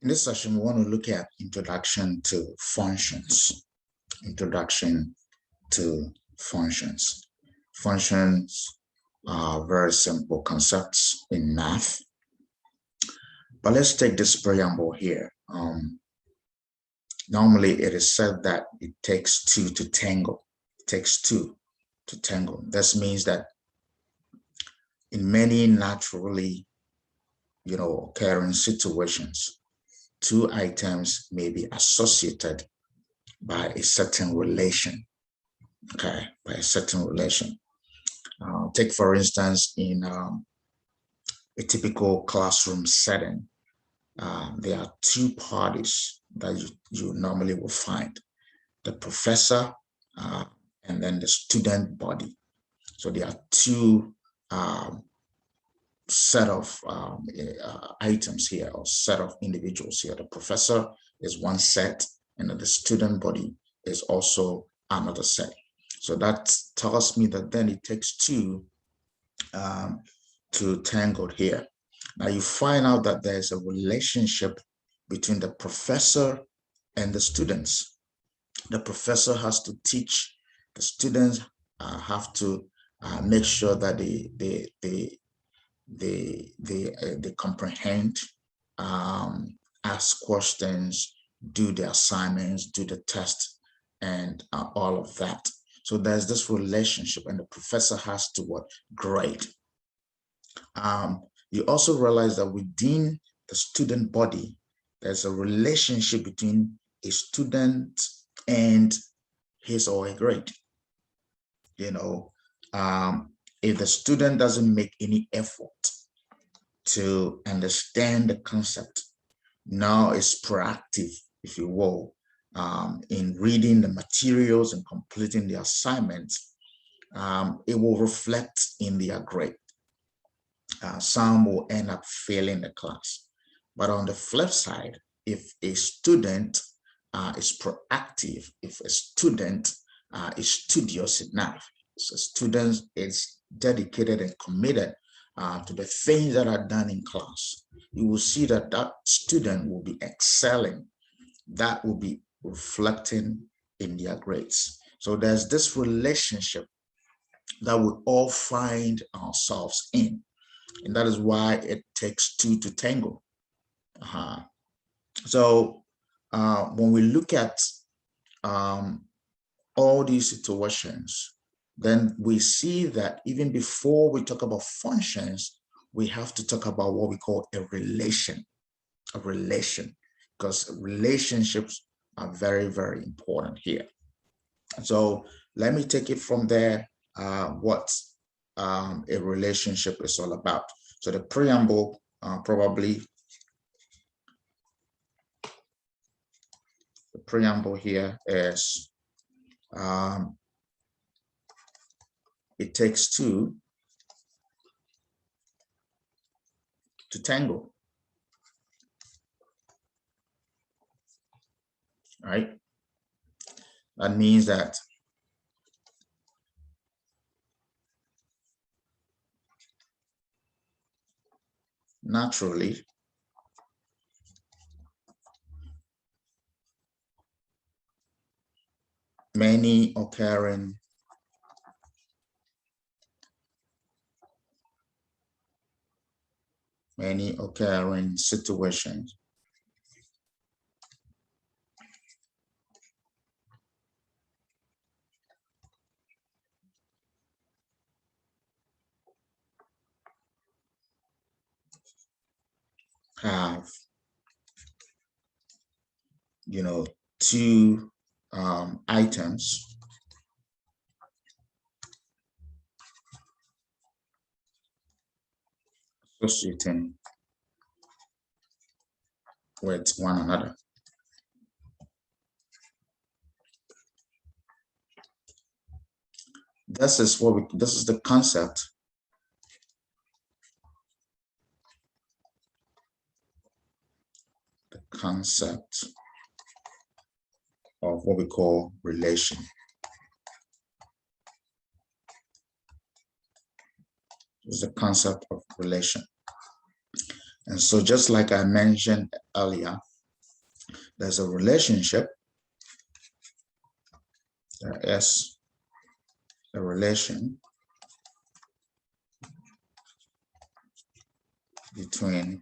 In this session, we want to look at introduction to functions. Introduction to functions. Functions are very simple concepts in math. But let's take this preamble here. Normally, it is said that it takes two to tango. It takes two to tango. This means that in many naturally, occurring situations, two items may be associated by a certain relation. Okay, by a certain relation. Take, for instance, in a typical classroom setting, there are two parties that you normally will find: the professor and then the student body. So there are two set of items here, or set of individuals here. The professor is one set, and the student body is also another set. So that tells me that then it takes two to tango here. Now you find out that there's a relationship between the professor and the students. The professor has to teach, the students have to make sure that they comprehend, ask questions, do the assignments, do the test, and all of that. So there's this relationship, and the professor has to grade. You also realize that within the student body, there's a relationship between a student and his or her grade. If the student doesn't make any effort to understand the concept, now is proactive, if you will, in reading the materials and completing the assignments, it will reflect in their grade. Some will end up failing the class. But on the flip side, if a student is proactive, if a student is studious enough, so a student is dedicated and committed to the things that are done in class, you will see that that student will be excelling. That will be reflecting in their grades. So there's this relationship that we all find ourselves in. And that is why it takes two to tango. So when we look at all these situations, then we see that even before we talk about functions, we have to talk about what we call a relation, because relationships are very, very important here. So let me take it from there, what a relationship is all about. So the preamble, probably the preamble here is it takes two to tango, right? That means that naturally, many occurring situations have, two items associating with one another. This is the concept of what we call relation. This is the concept of relation. And so just like I mentioned earlier, there's a relationship. There is a relation between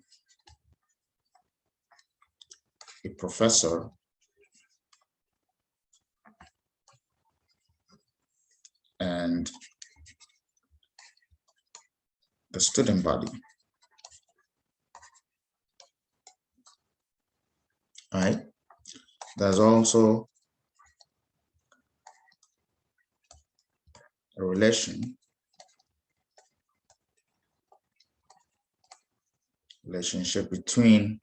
a professor and the student body. Right? There's also a relationship between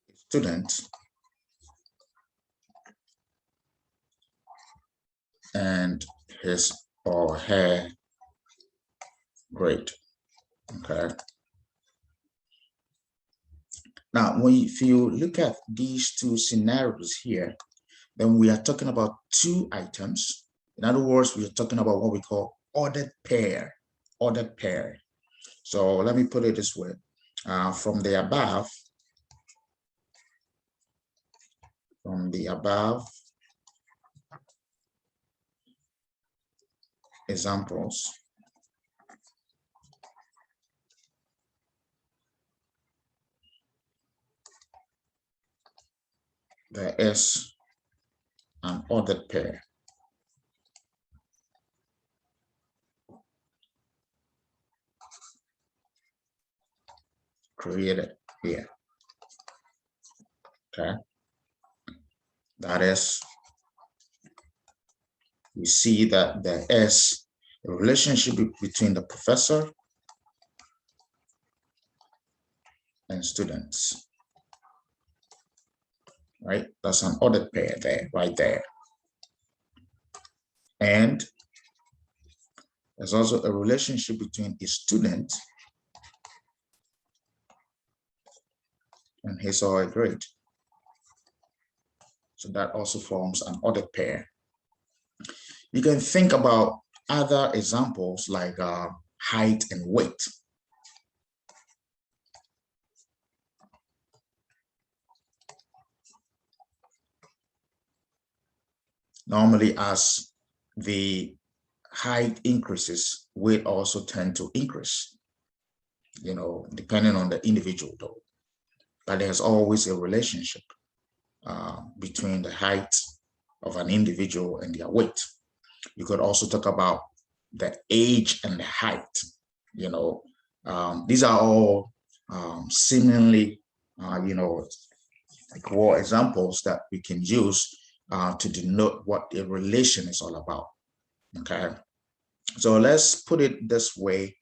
a student and his or her grade. Okay. Now, if you look at these two scenarios here, then we are talking about two items. In other words, we are talking about what we call ordered pair. Ordered pair. So let me put it this way. From the above examples, there is an ordered pair. Created here. Okay. That is, we see that there is a relationship between the professor and students. Right? That's an ordered pair there, right there. And there's also a relationship between a student and his or her grade. So that also forms an ordered pair. You can think about other examples like height and weight. Normally, as the height increases, weight also tend to increase, depending on the individual though. But there's always a relationship between the height of an individual and their weight. You could also talk about the age and the height. These are all seemingly, like war examples that we can use to denote what a relation is all about. Okay, so let's put it this way,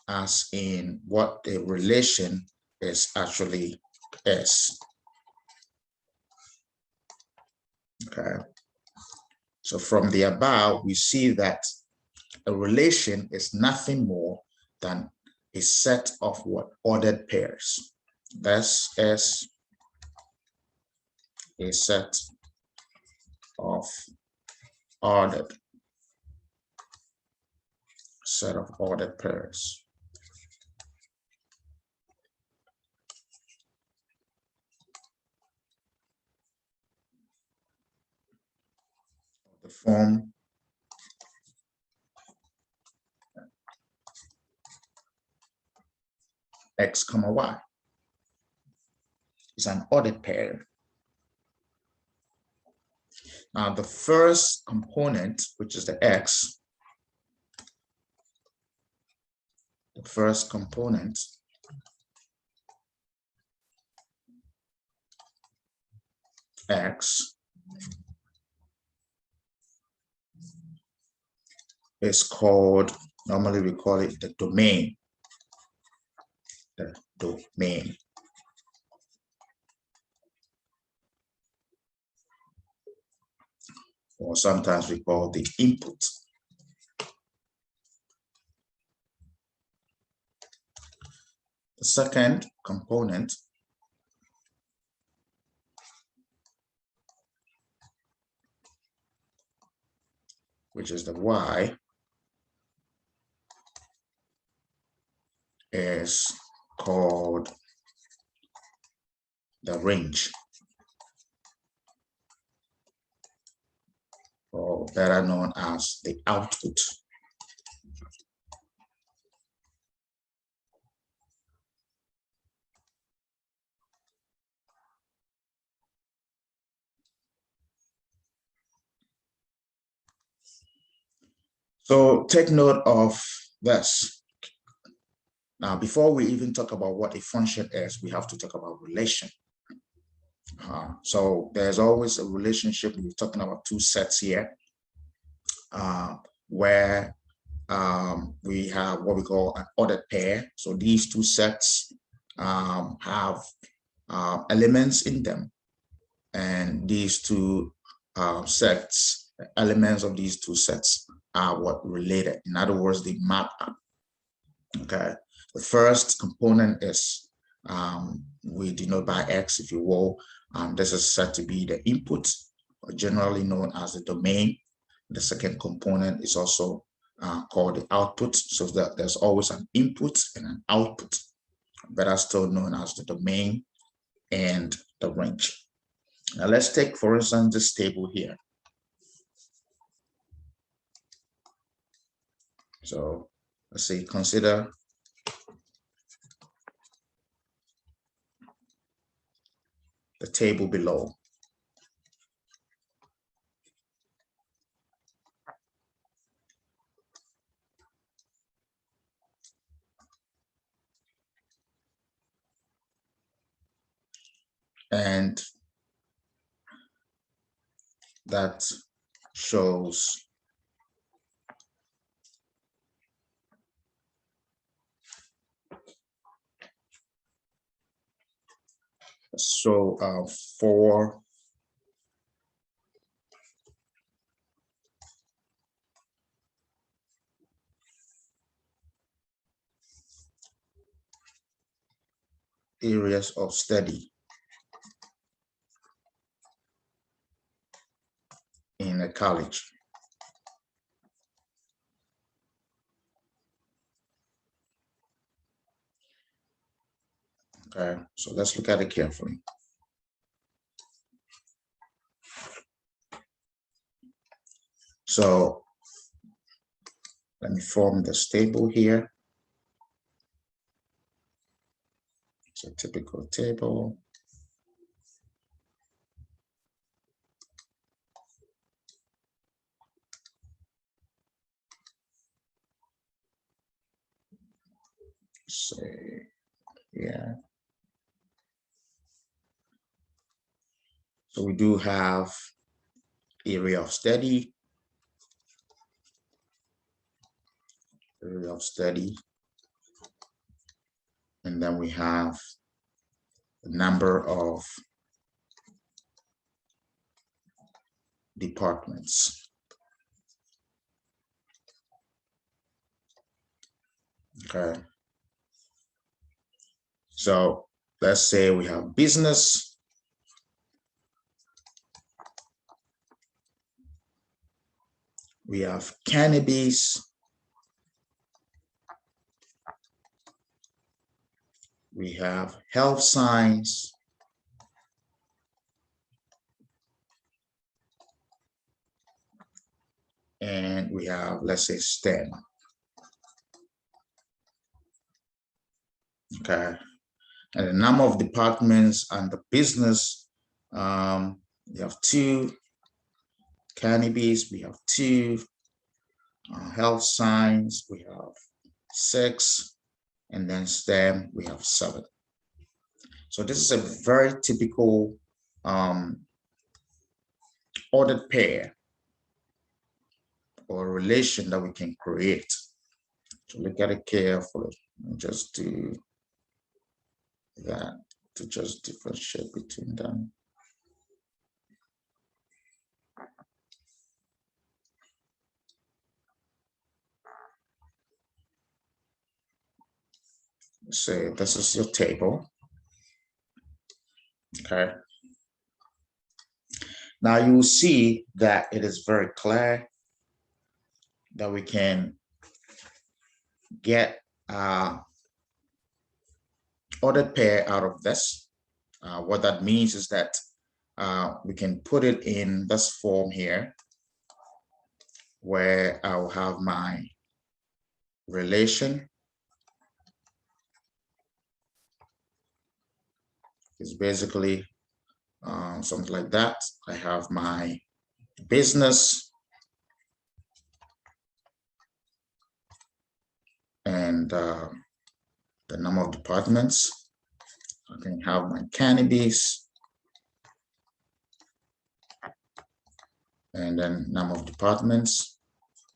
as in what a relation is actually is. Okay, so from the above, we see that a relation is nothing more than a set of what ordered pairs. This is a set of ordered pairs. The form X, Y is an ordered pair. Now, the first component, which is the X, the first component X is called, normally we call it the domain. The domain. Or sometimes we call the input. The second component which is the y, is called the range, or better known as the output. So take note of this. Now, before we even talk about what a function is, we have to talk about relation. So there's always a relationship. We're talking about two sets here, where we have what we call an ordered pair. So these two sets have elements in them, and these two sets, elements of these two sets are what related. In other words, they map up. Okay, the first component is we denote by X, if you will. This is said to be the input, or generally known as the domain. The second component is also called the output, so that there's always an input and an output, better still known as the domain and the range. Now let's take, for instance, this table here. So let's say consider the table below. And that shows four areas of study in a college. Okay, so let's look at it carefully. So let me form this table here. It's a typical table. Say, yeah. So we do have area of study, and then we have the number of departments. Okay. So let's say we have business, we have cannabis, we have health science, and we have, let's say, STEM. Okay, and the number of departments and the business, we have 2, cannabis, we have 2, health science, we have 6, and then STEM, we have 7. So this is a very typical ordered pair or relation that we can create. So look at it carefully and just do that to just differentiate between them. Say this is your table. Okay. Now you will see that it is very clear that we can get ordered pair out of this. What that means is that we can put it in this form here, where I'll have my relation is basically something like that. I have my business and the number of departments. I can have my cannabis and then number of departments,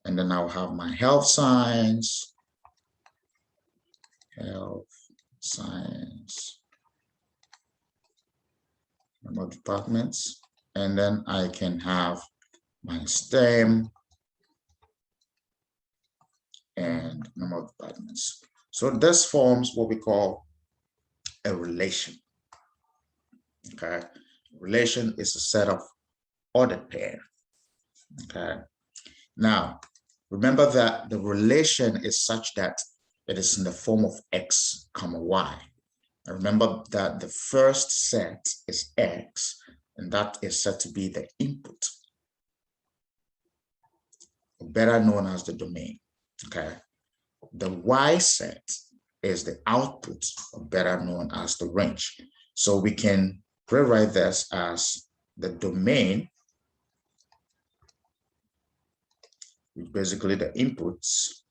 and then I'll have my health science, number of departments, and then I can have my STEM and number of departments. So this forms what we call a relation. Okay, relation is a set of ordered pair. Okay, now remember that the relation is such that it is in the form of x comma y. And remember that the first set is x, and that is said to be the input, better known as the domain. Okay, the y set is the output, better known as the range. So we can rewrite this as the domain, basically the inputs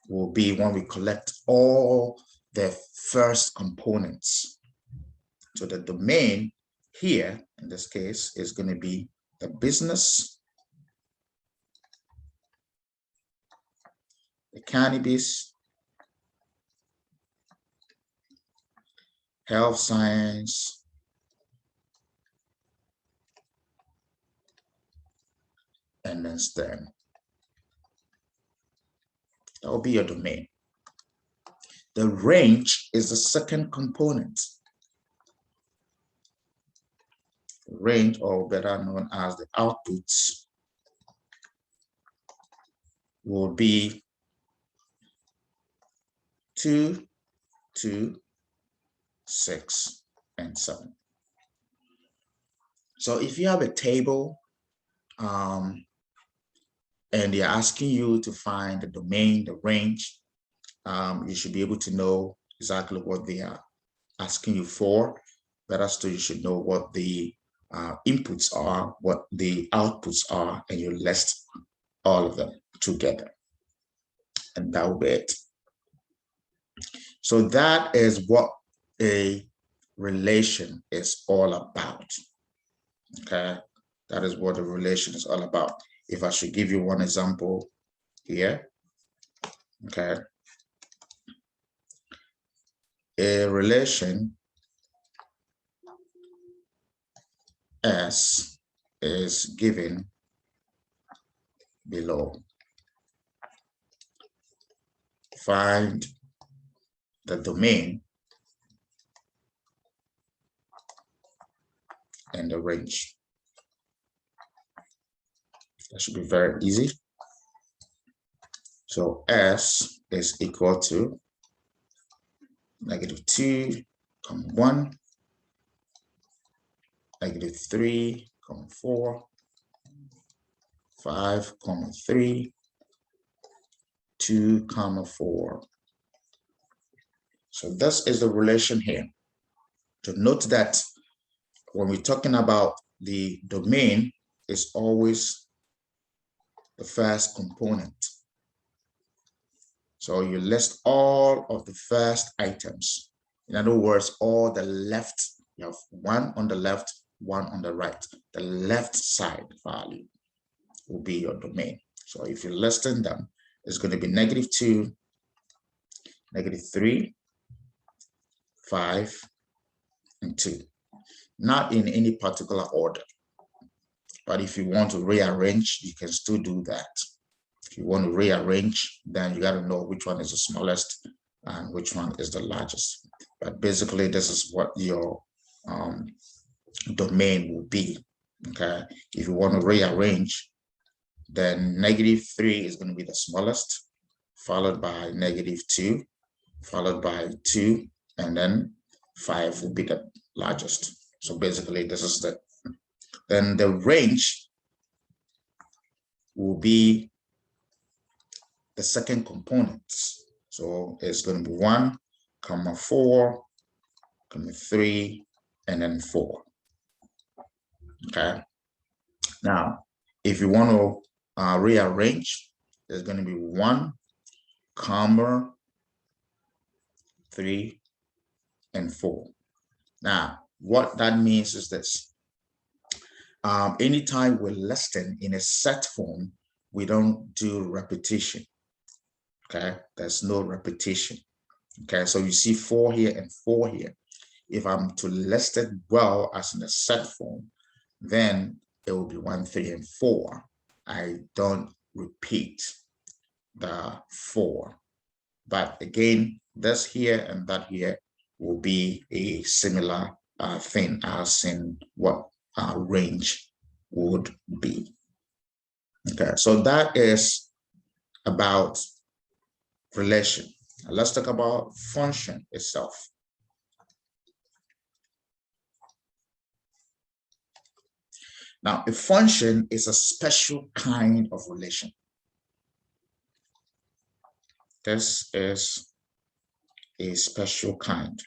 will be when we collect all the first components. So the domain here, in this case, is going to be the business, the cannabis, health science, and then STEM. That will be your domain. The range is the second component. Range, or better known as the outputs, will be 2, 2, 6, and 7. So if you have a table and they're asking you to find the domain, the range, you should be able to know exactly what they are asking you for. Better still, you should know what the inputs are, what the outputs are, and you list all of them together. And that will be it. So that is what a relation is all about. Okay, that is what a relation is all about. If I should give you one example here, okay, a relation S is given below. Find the domain and the range. That should be very easy. So S is equal to -2, 1, -3, 4, 5, 3, 2, 4. So this is the relation here. To note that when we're talking about the domain, it's always the first component. So you list all of the first items. In other words, all the left, you have one on the left, one on the right. The left side value will be your domain. So if you're listing them, it's going to be -2, -3, 5, and 2. Not in any particular order. But if you want to rearrange, you can still do that. If you want to rearrange, then you got to know which one is the smallest and which one is the largest. But basically, this is what your domain will be. Okay. If you want to rearrange, Then -3 is going to be the smallest, followed by -2, followed by 2, and then 5 will be the largest. So basically, this is then the range will be the second component. So it's going to be 1, 4, 3, and then 4. Okay. Now, if you want to rearrange, there's going to be 1, 3, and 4. Now, what that means is this. Anytime we're listing in a set form, we don't do repetition. Okay, there's no repetition. Okay, so you see 4 here and 4 here. If I'm to list it well as in a set form, then it will be 1, 3, and 4. I don't repeat the 4. But again, this here and that here will be a similar thing as in what range would be. Okay, so that is about relation. Now let's talk about function itself. Now, a function is a special kind of relation. This is a special kind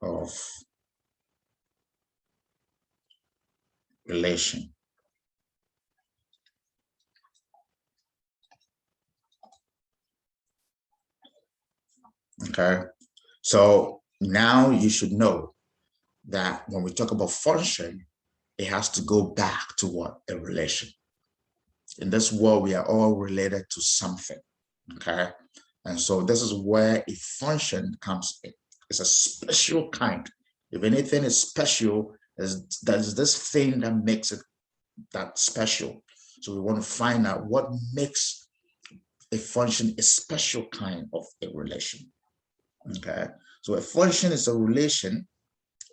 of relation. Okay, so now you should know that when we talk about function, it has to go back to what? A relation. In this world, we are all related to something. Okay, and so this is where a function comes in. It's a special kind. If anything is special, there's this thing that makes it that special. So we want to find out what makes a function a special kind of a relation. Okay, so a function is a relation.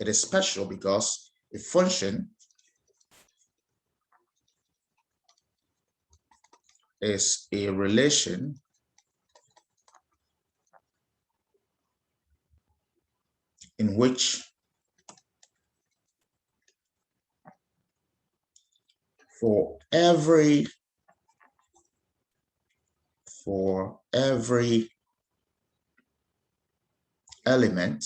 It is special because a function is a relation in which for every element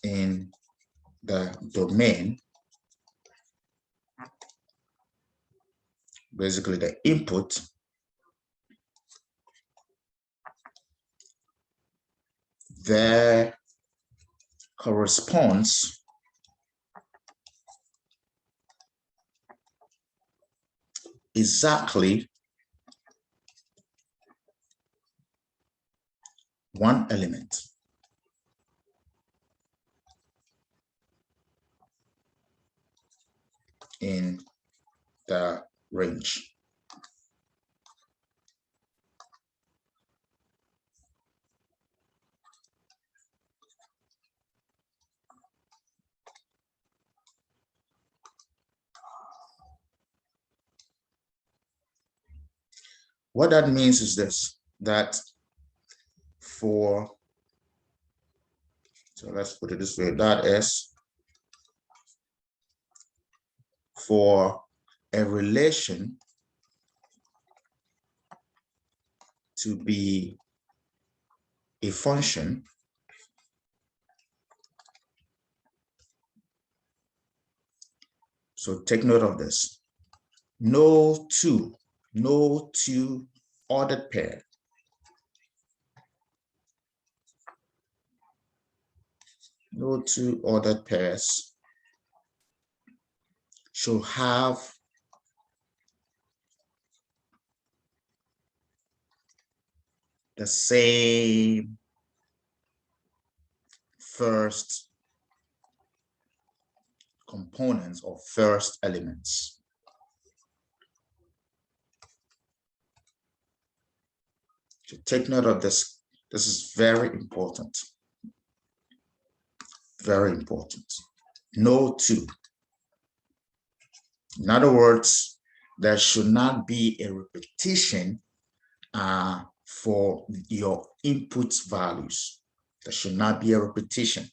in the domain, basically the input, there corresponds exactly one element in the range. What that means is this, that so let's put it this way, that is for a relation to be a function, so take note of this, no two ordered pair no two ordered pairs should have the same first components or first elements. So take note of this. This is very important. Very important. No two. In other words, there should not be a repetition for your input values. There should not be a repetition.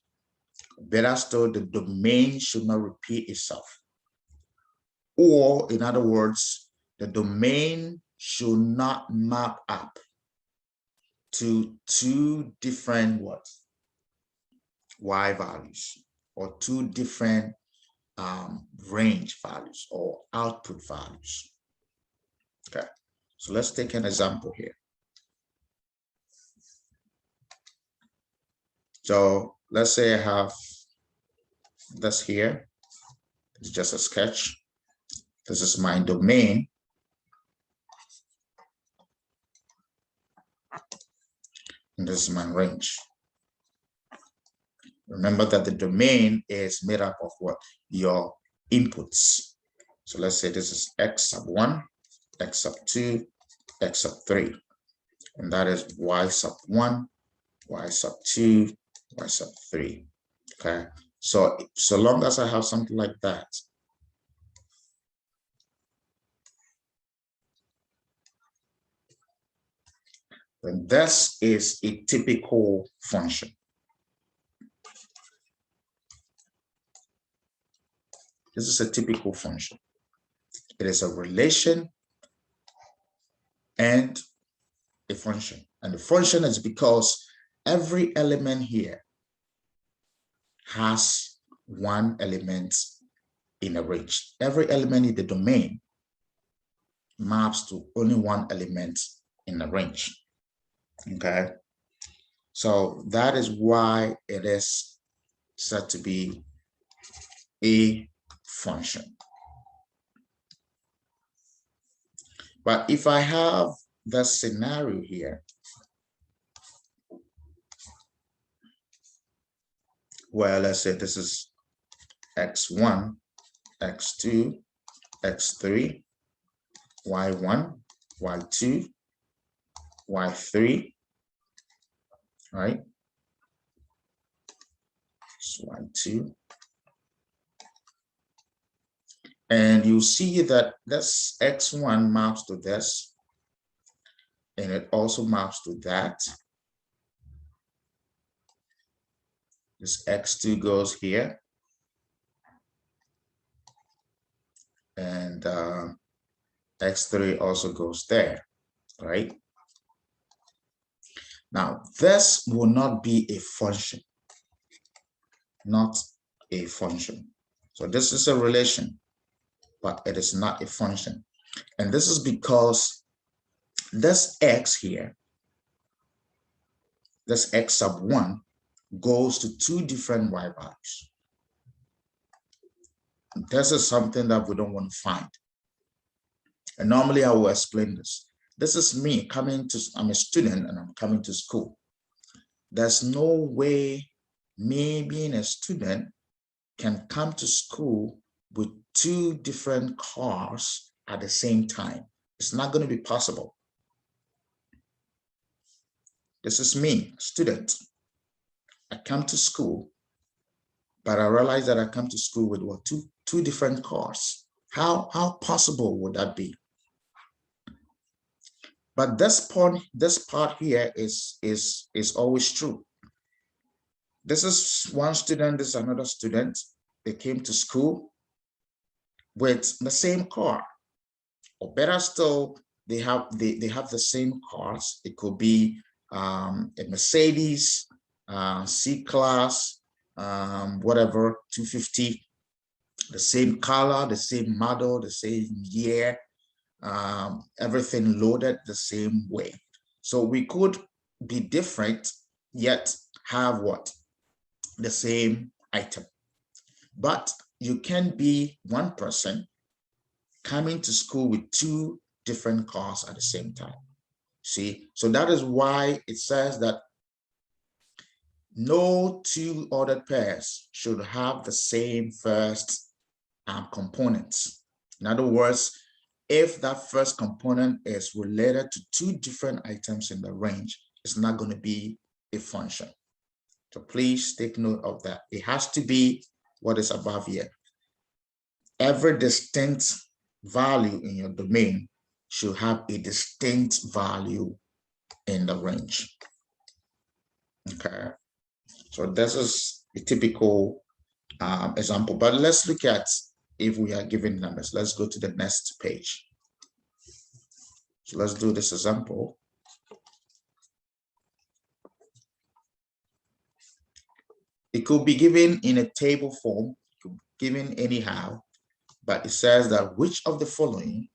Better still, the domain should not repeat itself. Or in other words, the domain should not map up to two different what? Y values, or two different range values or output values. Okay, so let's take an example here. So let's say I have this here. It's just a sketch. This is my domain. And this is my range. Remember that the domain is made up of what? Your inputs. So let's say this is x sub 1, x sub 2, x sub 3. And that is y sub 1, y sub 2, y sub 3. Okay. So long as I have something like that, then this is a typical function. This is a typical function. It is a relation and a function. And the function is because every element here has one element in a range. Every element in the domain maps to only one element in a range. Okay. So that is why it is said to be a function. But if I have the scenario here where let's say this is x1, x2, x3, y1, y2, y3, right? So y2. And you see that this x1 maps to this, and it also maps to that. This x2 goes here, and x3 also goes there, right? Now, this will not be a function, not a function. So this is a relation, but it is not a function. And this is because this x here, this x sub 1, goes to two different y values. This is something that we don't want to find. And normally I will explain this. This is me coming to, I'm a student and I'm coming to school. There's no way me being a student can come to school with two different cars at the same time. It's not going to be possible. This is me, student. I come to school, but I realize that I come to school with what, two different cars. How possible would that be? But this part here is always true. This is one student, this is another student. They came to school with the same car, or better still, they have the same cars. It could be a Mercedes, C-Class, whatever, 250, the same color, the same model, the same year, everything loaded the same way. So we could be different, yet have what? The same item. But you can be one person coming to school with two different cars at the same time. See, so that is why it says that no two ordered pairs should have the same first components. In other words, if that first component is related to two different items in the range, it's not going to be a function. So please take note of that. It has to be what is above here. Every distinct value in your domain should have a distinct value in the range. Okay, so this is a typical example, but let's look at if we are given numbers. Let's go to the next page. So let's do this example. It could be given in a table form, could be given anyhow, but it says that which of the following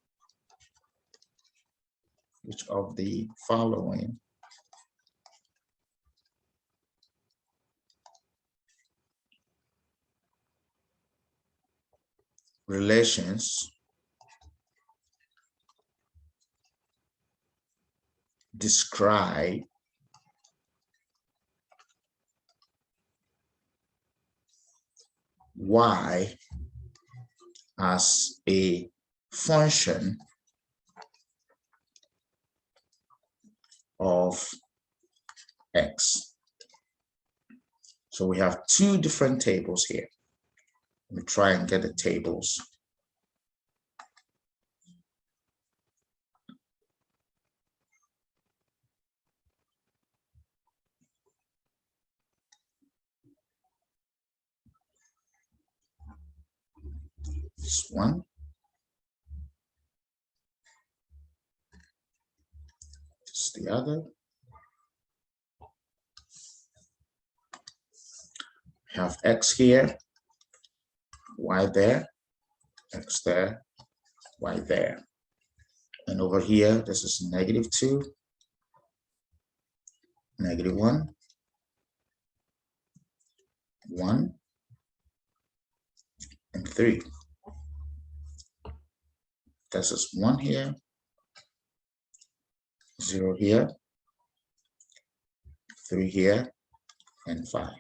relations describe y as a function of x. So we have two different tables here. Let me try and get the tables. This one. This is the other. We have x here, y there, x there, y there. And over here, this is -2, -1, 1, and 3. This is 1 here, 0 here, 3 here, and 5.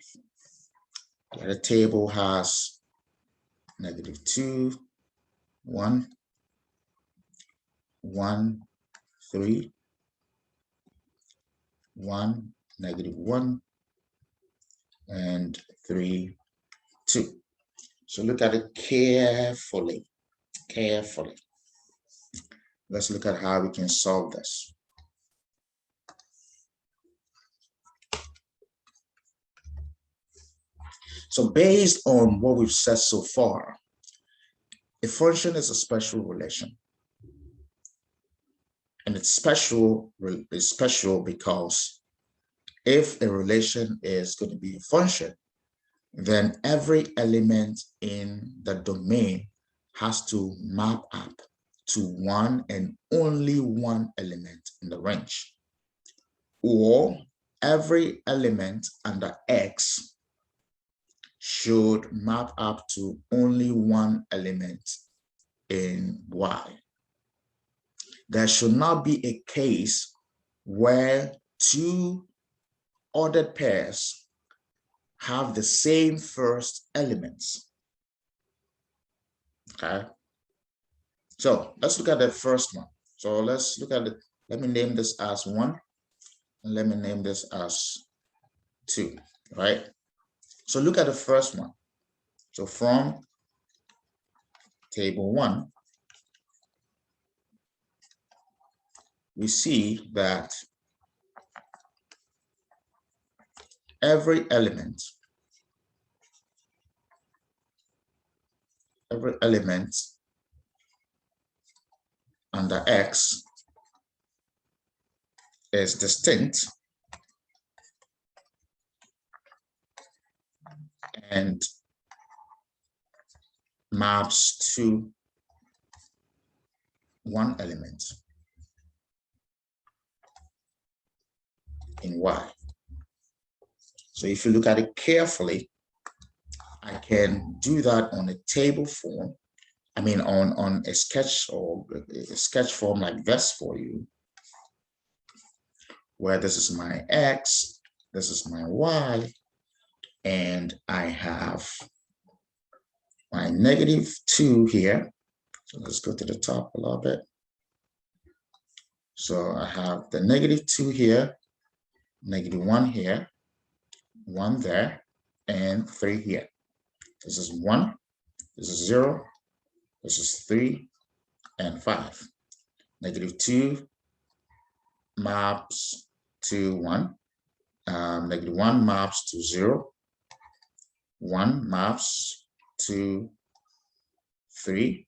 The other table has -2, 1, 1, 3, 1, -1, and 3, 2. So look at it carefully. Let's look at how we can solve this. So based on what we've said so far, a function is a special relation. And it's special because if a relation is going to be a function, then every element in the domain has to map up to one and only one element in the range. Or every element under X should map up to only one element in Y. There should not be a case where two ordered pairs have the same first elements. Okay, so let's look at the first one. So let's look at it. Let me name this as 1, and let me name this as 2, right? So look at the first one. So from table 1, we see that every element under X is distinct and maps to one element in Y. So if you look at it carefully, I can do that on a table form. I mean, on a sketch or a sketch form like this for you, where this is my X, this is my Y, and I have my -2 here. So let's go to the top a little bit. So I have the -2 here, -1 here, 1 there, and 3 here. This is 1, this is 0, this is 3, and 5. -2 maps to 1. -1 maps to 0. 1 maps to 3.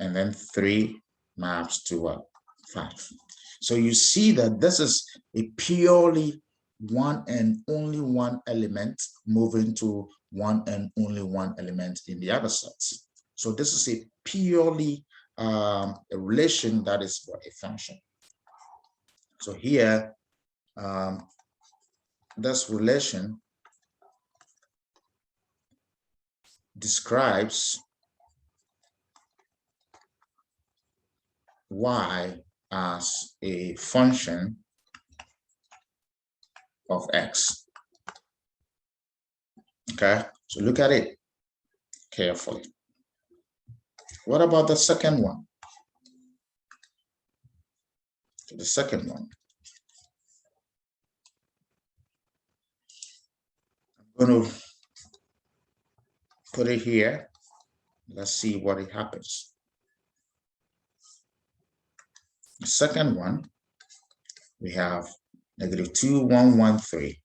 And then 3 maps to what? 5. So you see that this is a purely one and only one element moving to one and only one element in the other sets. So this is a purely a relation that is for a function. So here, this relation describes y as a function of x. Okay, so look at it carefully. What about the second one? The second one. I'm going to put it here. Let's see what it happens. The second one, we have -2, 1, 1, 3.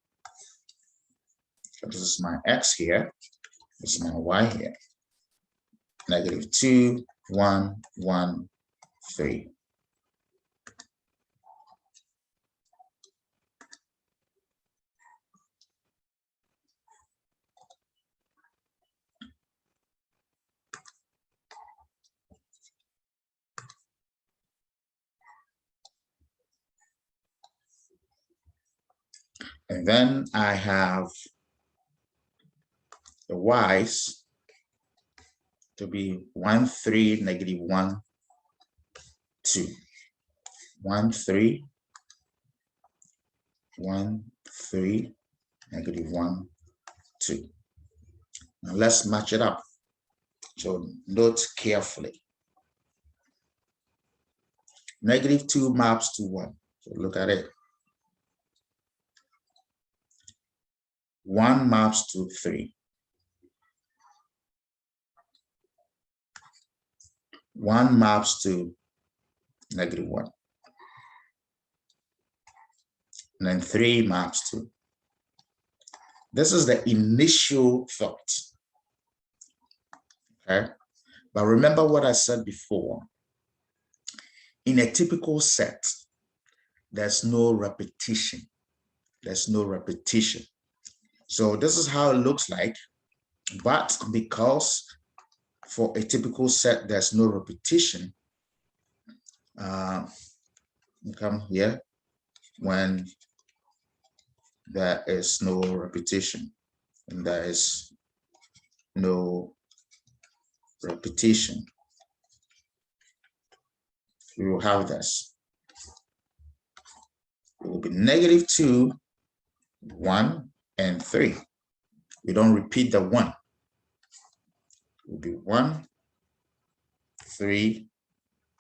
So this is my x here. This is my y here. -2, 1, 1, 3. And then I have the y's to be 1, 3, -1, 2. 1, 3, 1, 3, -1, 2. Now let's match it up. So note carefully. -2 maps to 1. So look at it. 1 maps to 3. 1 maps to -1. And then 3 maps to. This is the initial thought. Okay. But remember what I said before. In a typical set, there's no repetition. There's no repetition. So this is how it looks like. But because for a typical set, there's no repetition, come here when there is no repetition. And there is no repetition. We will have this. It will be -2, 1, and 3. We don't repeat the 1. It will be 1, 3,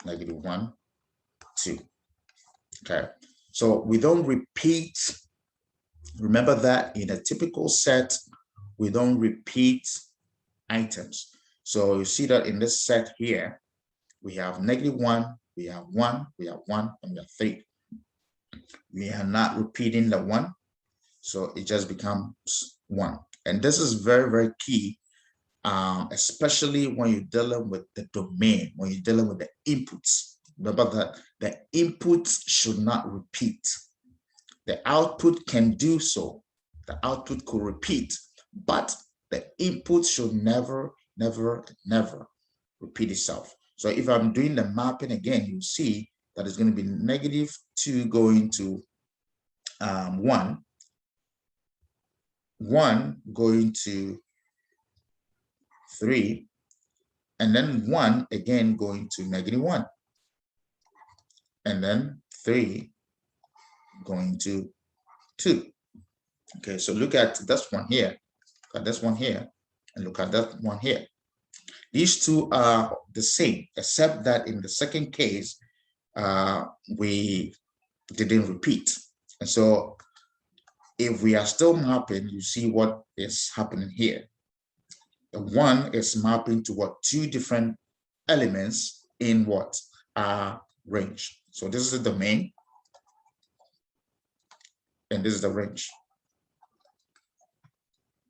-1, 2. Okay, so we don't repeat. Remember that in a typical set, we don't repeat items. So you see that in this set here, we have -1, we have 1, we have 1, and we have 3. We are not repeating the 1, so it just becomes 1. And this is very, very key, especially when you're dealing with the domain, when you're dealing with the inputs. Remember that the inputs should not repeat. The output can do so. The output could repeat, but the input should never, never, never repeat itself. So if I'm doing the mapping again, you see that it's going to be -2 going to 1, 1 going to 3, and then 1 again going to -1, and then 3 going to 2. Okay, so look at this one here, look at this one here, and look at that one here. These two are the same, except that in the second case, we didn't repeat. And so if we are still mapping, you see what is happening here. The one is mapping to what? Two different elements in what? Range. So this is the domain, and this is the range.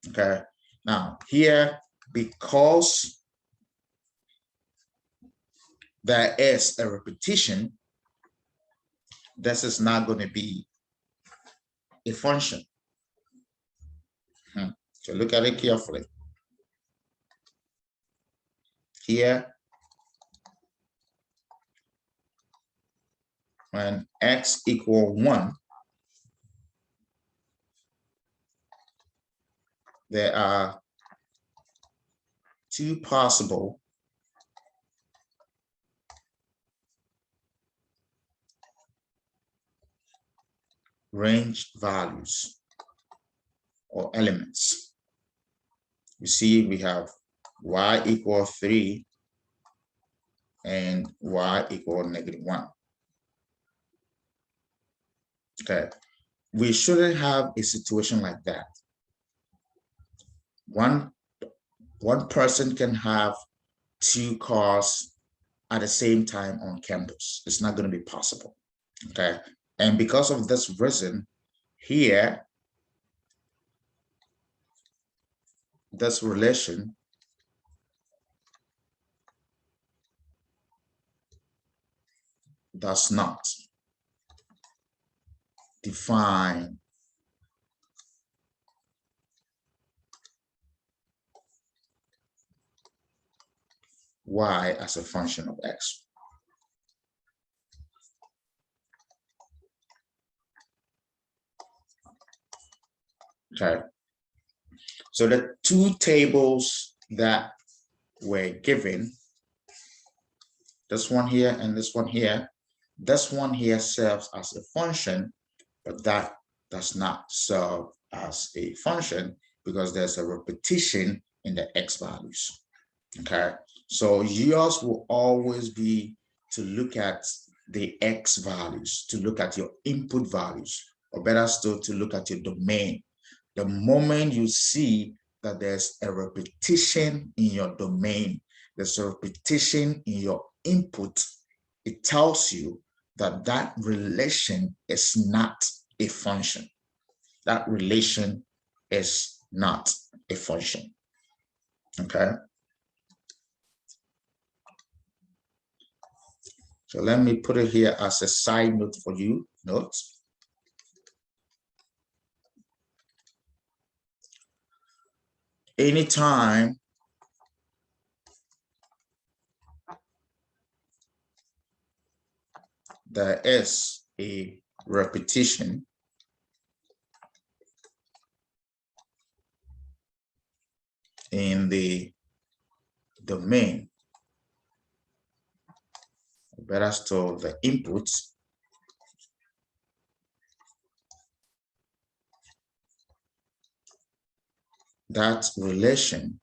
Okay. Now here, because there is a repetition, this is not going to be a function. So look at it carefully. Here, when x equal 1, there are two possible range values or elements. You see, we have y equal 3 and y equal -1. Okay, we shouldn't have a situation like that. One person can have two cars at the same time on campus. It's not going to be possible. Okay, and because of this reason here, this relation does not define y as a function of x. Okay, so the two tables that were given, this one here and this one here serves as a function, but that does not serve as a function because there's a repetition in the x values. Okay, so yours will always be to look at the x values, to look at your input values, or better still, to look at your domain. The moment you see that there's a repetition in your domain, there's a repetition in your input, it tells you that that relation is not a function. That relation is not a function. Okay. So let me put it here as a side note for you. Note. Anytime there is a repetition in the domain, better still, the inputs, that relation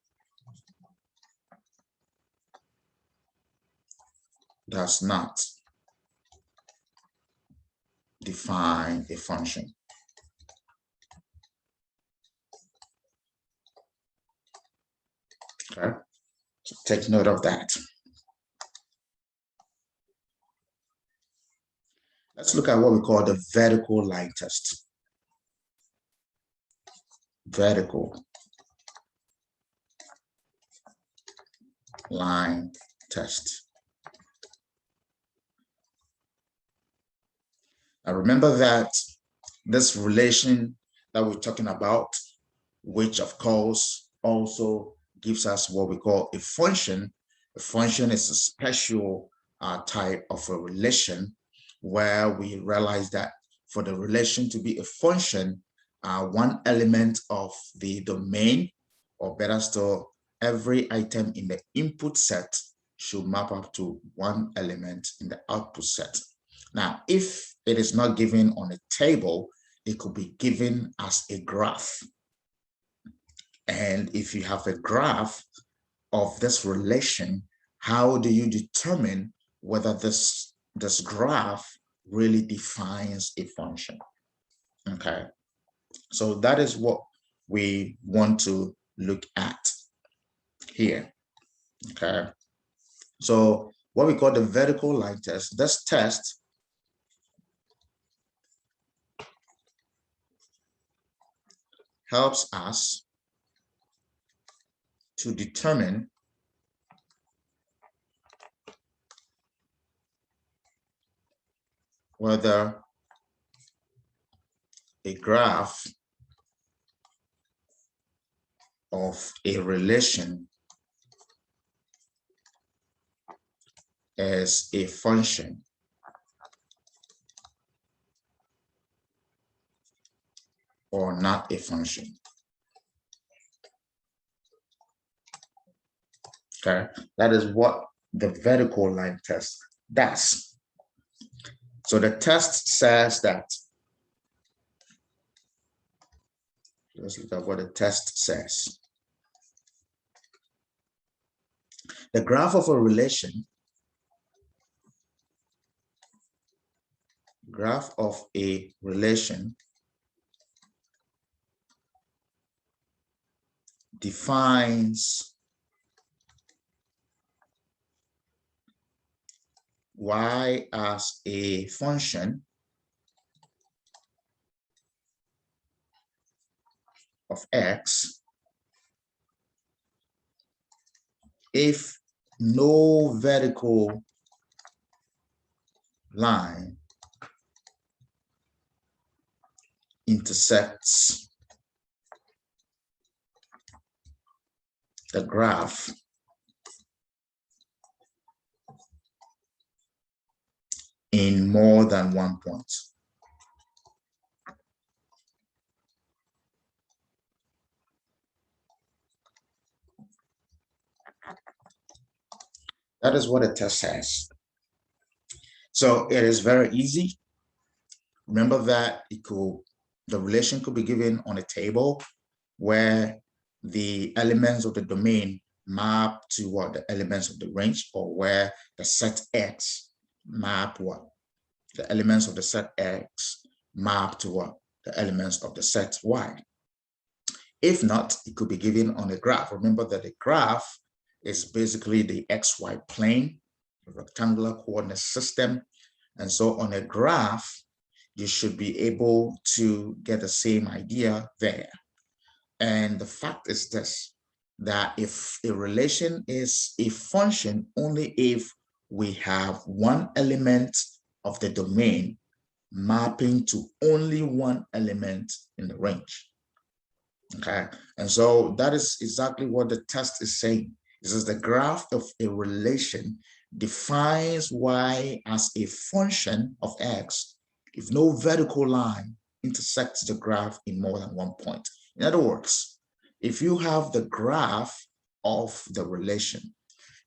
does not define a function. Okay, so take note of that. Let's look at what we call the vertical line test. Vertical line test. Now remember that this relation that we're talking about, which of course also gives us what we call a function. A function is a special type of a relation where we realize that for the relation to be a function, one element of the domain, or better still, every item in the input set should map up to one element in the output set. Now, if it is not given on a table, it could be given as a graph. And if you have a graph, of this relation, how do you determine whether this graph really defines a function? Okay, so that is what we want to look at here. Okay, so what we call the vertical line test, this test helps us to determine whether a graph of a relation is a function or not a function. Okay, that is what the vertical line test does. So the test says that, let's look at what the test says. The graph of a relation, defines y as a function of x if no vertical line intersects the graph in more than one point. That is what a test says. So it is very easy. Remember that the relation could be given on a table where the elements of the domain map to what the elements of the range, or where the set X map what the elements of the set X map to what the elements of the set Y. If not, it could be given on a graph. Remember that a graph is basically the XY plane, the rectangular coordinate system. And so on a graph, you should be able to get the same idea there. And the fact is this, that if a relation is a function only if we have one element of the domain mapping to only one element in the range. Okay, and so that is exactly what the test is saying. It says the graph of a relation defines y as a function of x if no vertical line intersects the graph in more than one point. In other words, if you have the graph of the relation,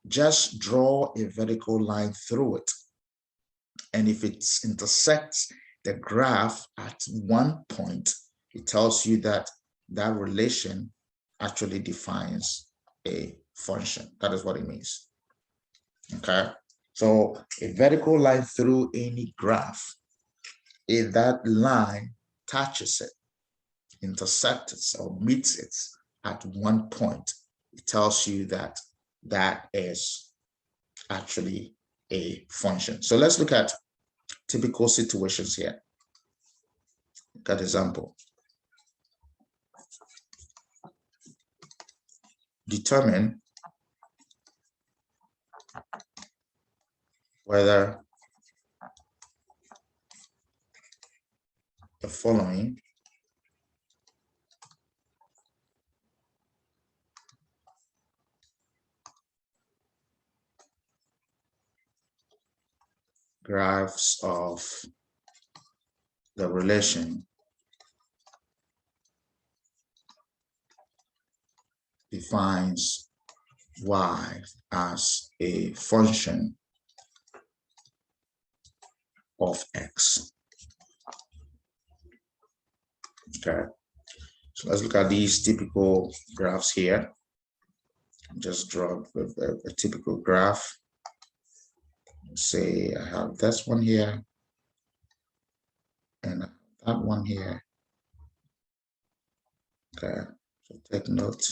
just draw a vertical line through it. And if it intersects the graph at one point, it tells you that that relation actually defines a function. That is what it means. Okay, so a vertical line through any graph, if that line touches it, intersects it, or meets it at one point, it tells you that that is actually a function. So let's look at typical situations here. Look at example. Determine whether the following graphs of the relation defines y as a function of x. Okay, so let's look at these typical graphs here. just draw a typical graph. Say I have this one here and that one here. Okay, so take note.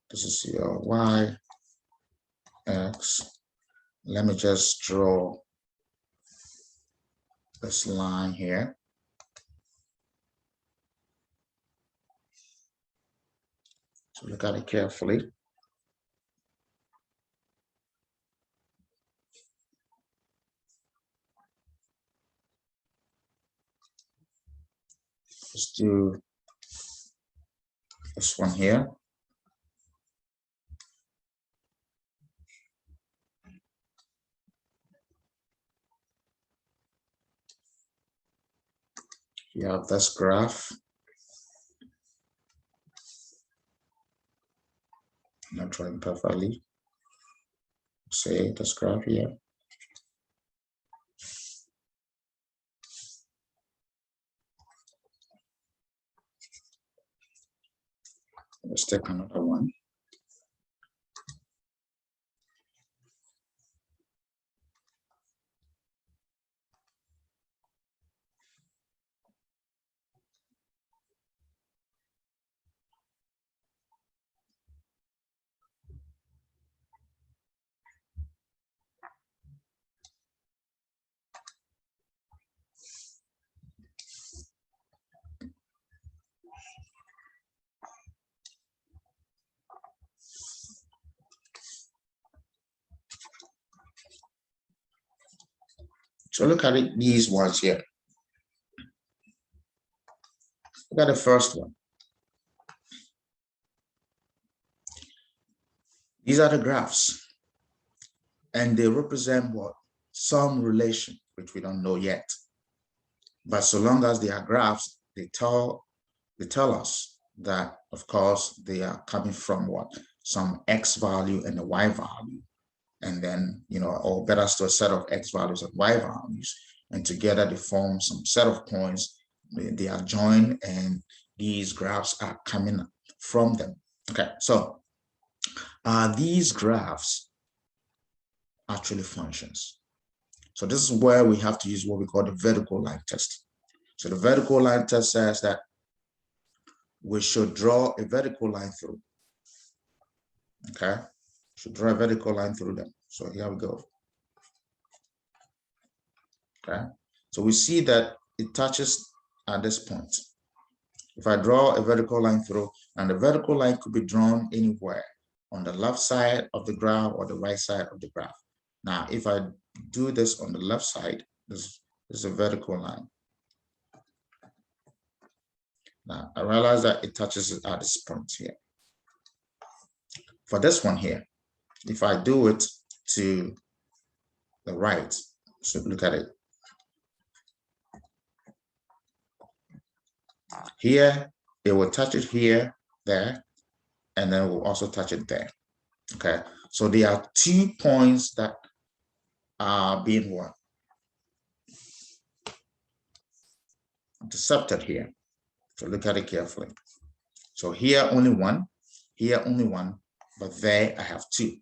This is your y, x. Let me just draw this line here. So look at it carefully. Let's do this one here. You have this graph. Not drawing perfectly. Say this graph here. Let's take another one. So look at it, these ones here. Look at the first one. These are the graphs, and they represent what? Some relation, which we don't know yet. But so long as they are graphs, they tell us that, of course, they are coming from what? Some x value and a y value. And then, or better still, a set of x values and y values. And together they form some set of points. They are joined, and these graphs are coming from them. Okay, so are these graphs actually functions? So this is where we have to use what we call the vertical line test. So the vertical line test says that we should draw a vertical line through. Okay, should draw a vertical line through them. So here we go. Okay, so we see that it touches at this point. If I draw a vertical line through, and the vertical line could be drawn anywhere on the left side of the graph or the right side of the graph. Now, if I do this on the left side, this is a vertical line. Now, I realize that it touches it at this point here. For this one here, if I do it to the right, so look at it. Here, it will touch it here, there, and then we'll also touch it there. Okay, so there are 2 points that are being what? Intercepted here. So look at it carefully. So here only one, here only one, but there I have 2.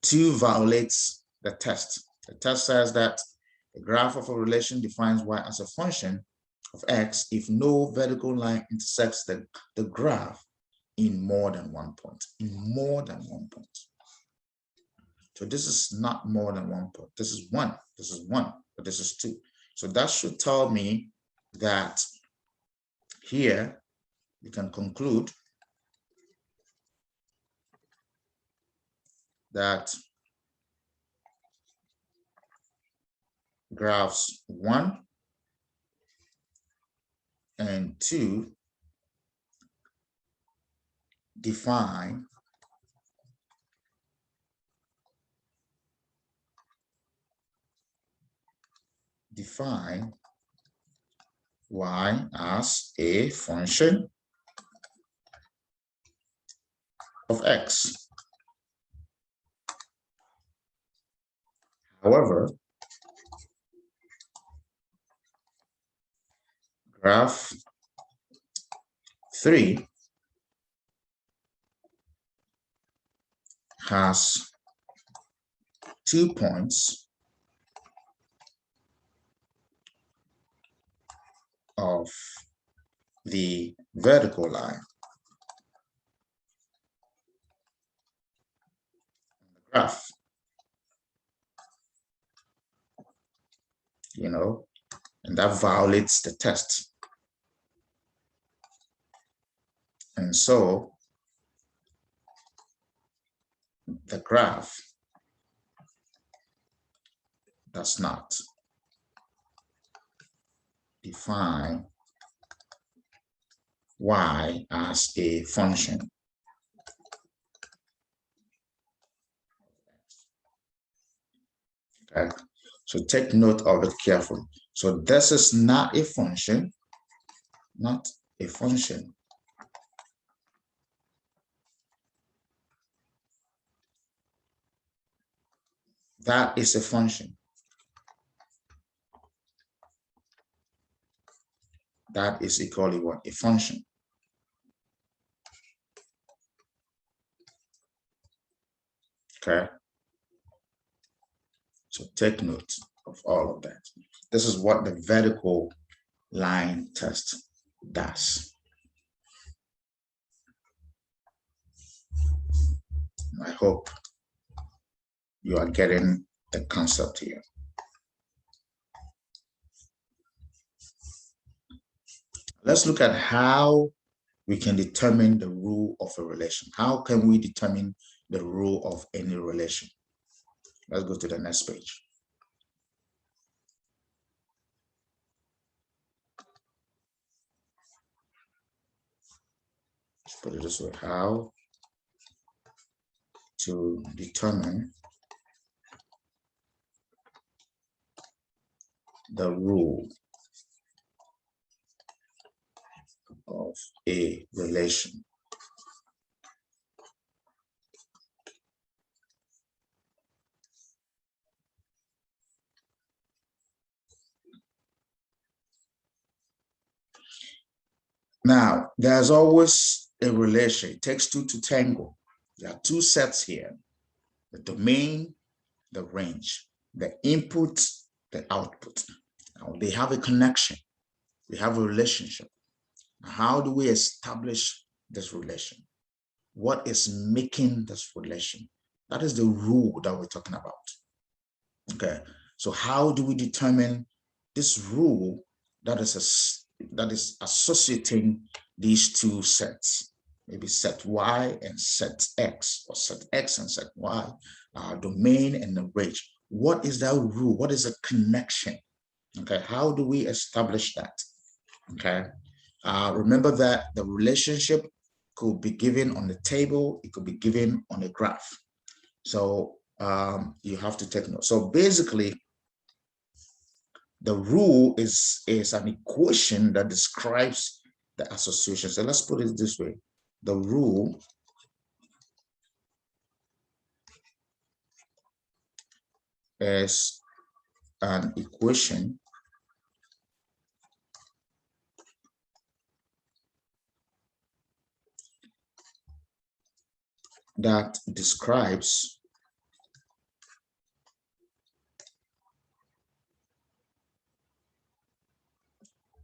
2 violates the test. The test says that the graph of a relation defines y as a function of x if no vertical line intersects the graph in more than 1 point. In more than 1 point. So this is not more than 1 point. This is 1. This is 1, but this is 2. So that should tell me that here we can conclude that graphs 1 and 2 define y as a function of x. However, graph 3 has 2 points of the vertical line, graph, and that violates the test. And so the graph does not define y as a function. Okay, so take note of it carefully. So this is not a function, not a function. That is a function. That is equally what? A function. Okay. So take note of all of that. This is what the vertical line test does. I hope you are getting the concept here. Let's look at how we can determine the rule of a relation. How can we determine the rule of any relation? Let's go to the next page. Let's put it this way: how to determine the rule of a relation. Now, there's always a relation. It takes two to tango. There are two sets here: the domain, the range, the input, the output. Now, they have a connection. They have a relationship. How do we establish this relation? What is making this relation? That is the rule that we're talking about. Okay, so how do we determine this rule that is associating these two sets? Maybe set Y and set X, or set X and set Y, domain and the range. What is that rule? What is a connection? Okay, how do we establish that? Okay, remember that the relationship could be given on the table, it could be given on a graph. So you have to take note. So basically, the rule is an equation that describes the association. So let's put it this way: the rule is an equation that describes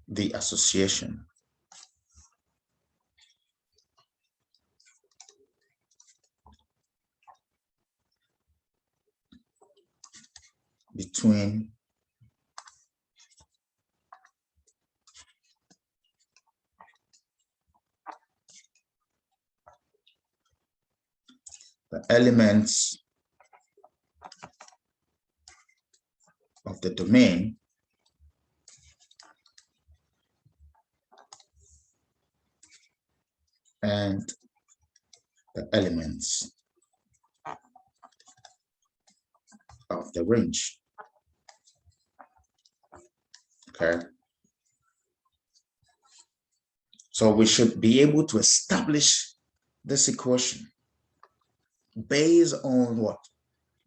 the association between the elements of the domain and the elements of the range. Okay, so we should be able to establish this equation based on what?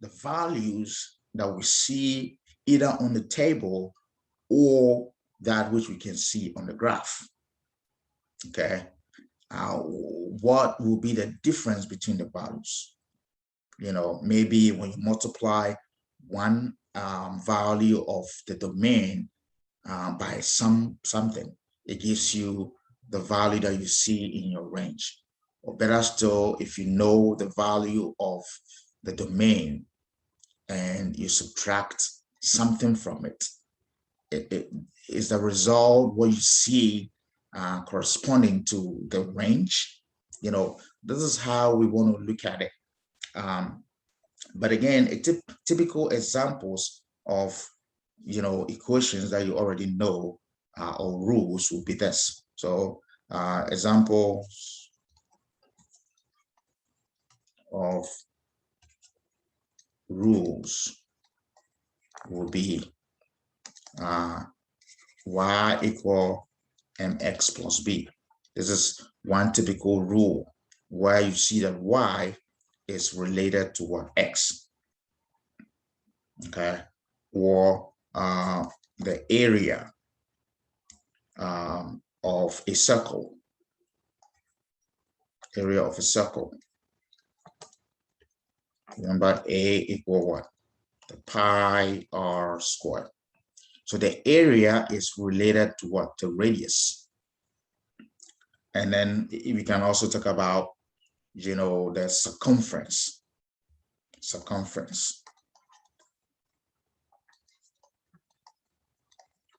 The values that we see either on the table or that which we can see on the graph. Okay, what will be the difference between the values? maybe when you multiply one value of the domain by something, it gives you the value that you see in your range. Or better still, if you know the value of the domain and you subtract something from it, it is the result what you see corresponding to the range. This is how we want to look at it. But again, typical examples of equations that you already know or rules will be this. So examples of rules will be y equal mx plus b. This is one typical rule where you see that y is related to what? X. Okay. Or the area of a circle. Area of a circle. Remember, A equal what? The pi r squared. So the area is related to what? The radius. And then we can also talk about, the circumference.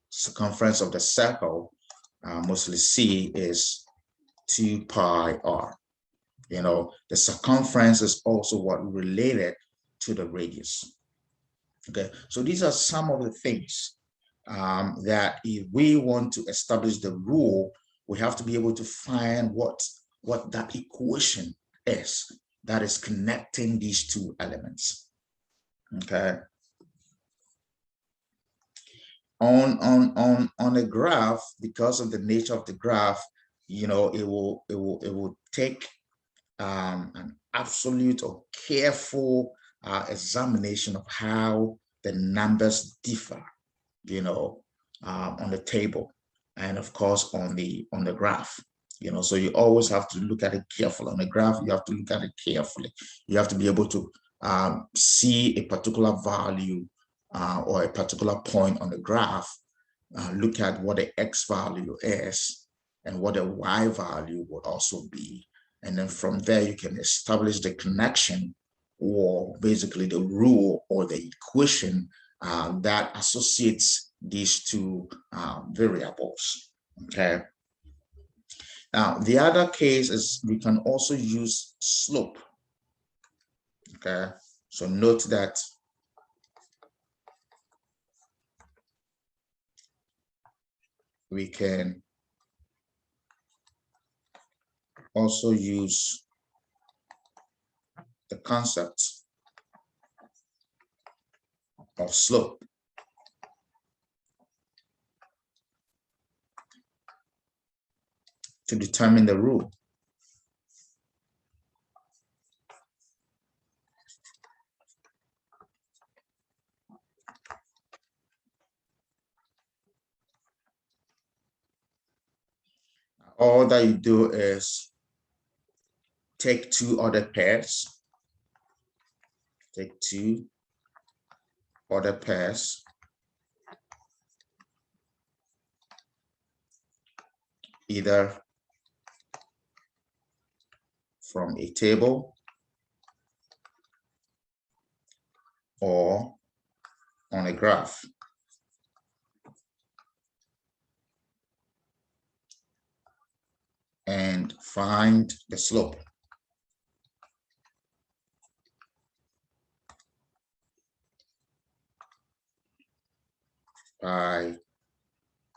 Circumference of the circle, mostly C, is 2 pi r. The circumference is also what? Related to the radius. Okay, so these are some of the things that if we want to establish the rule, we have to be able to find what that equation is that is connecting these two elements. Okay. On a graph, because of the nature of the graph, it will take an absolute or careful examination of how the numbers differ, on the table, and of course on the graph. So you always have to look at it carefully. On the graph, you have to look at it carefully. You have to be able to see a particular value or a particular point on the graph, look at what the X value is and what the Y value would also be. And then from there, you can establish the connection, or basically the rule or the equation that associates these two variables. Okay. Now, the other case is we can also use slope. Okay. So note that we can also use the concept of slope to determine the rule. All that you do is take two ordered pairs. Take two ordered pairs. Either from a table or on a graph. And find the slope.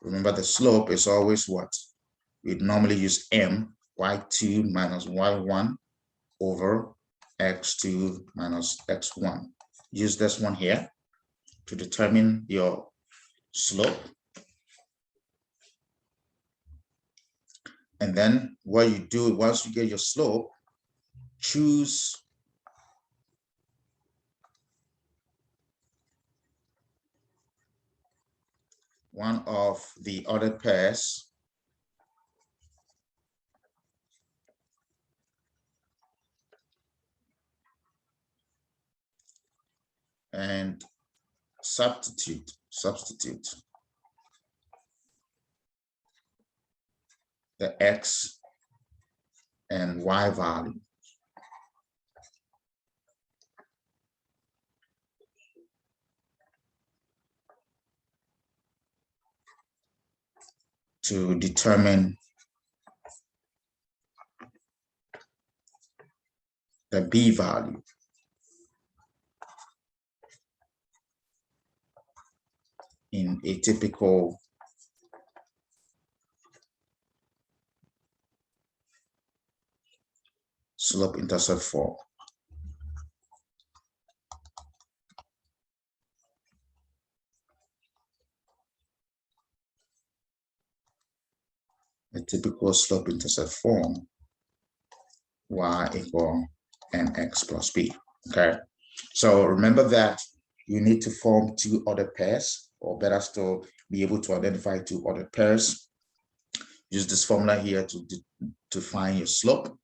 Remember, the slope is always what? We'd normally use m, y2 minus y1 over x2 minus x1. Use this one here to determine your slope. And then what you do, once you get your slope, choose one of the other pairs and substitute the X and Y value to determine the B value. In a typical slope-intercept form. A typical slope-intercept form, y equal mx plus b. Okay, so remember that you need to form two other pairs, or better still, be able to identify two other pairs. Use this formula here to find your slope.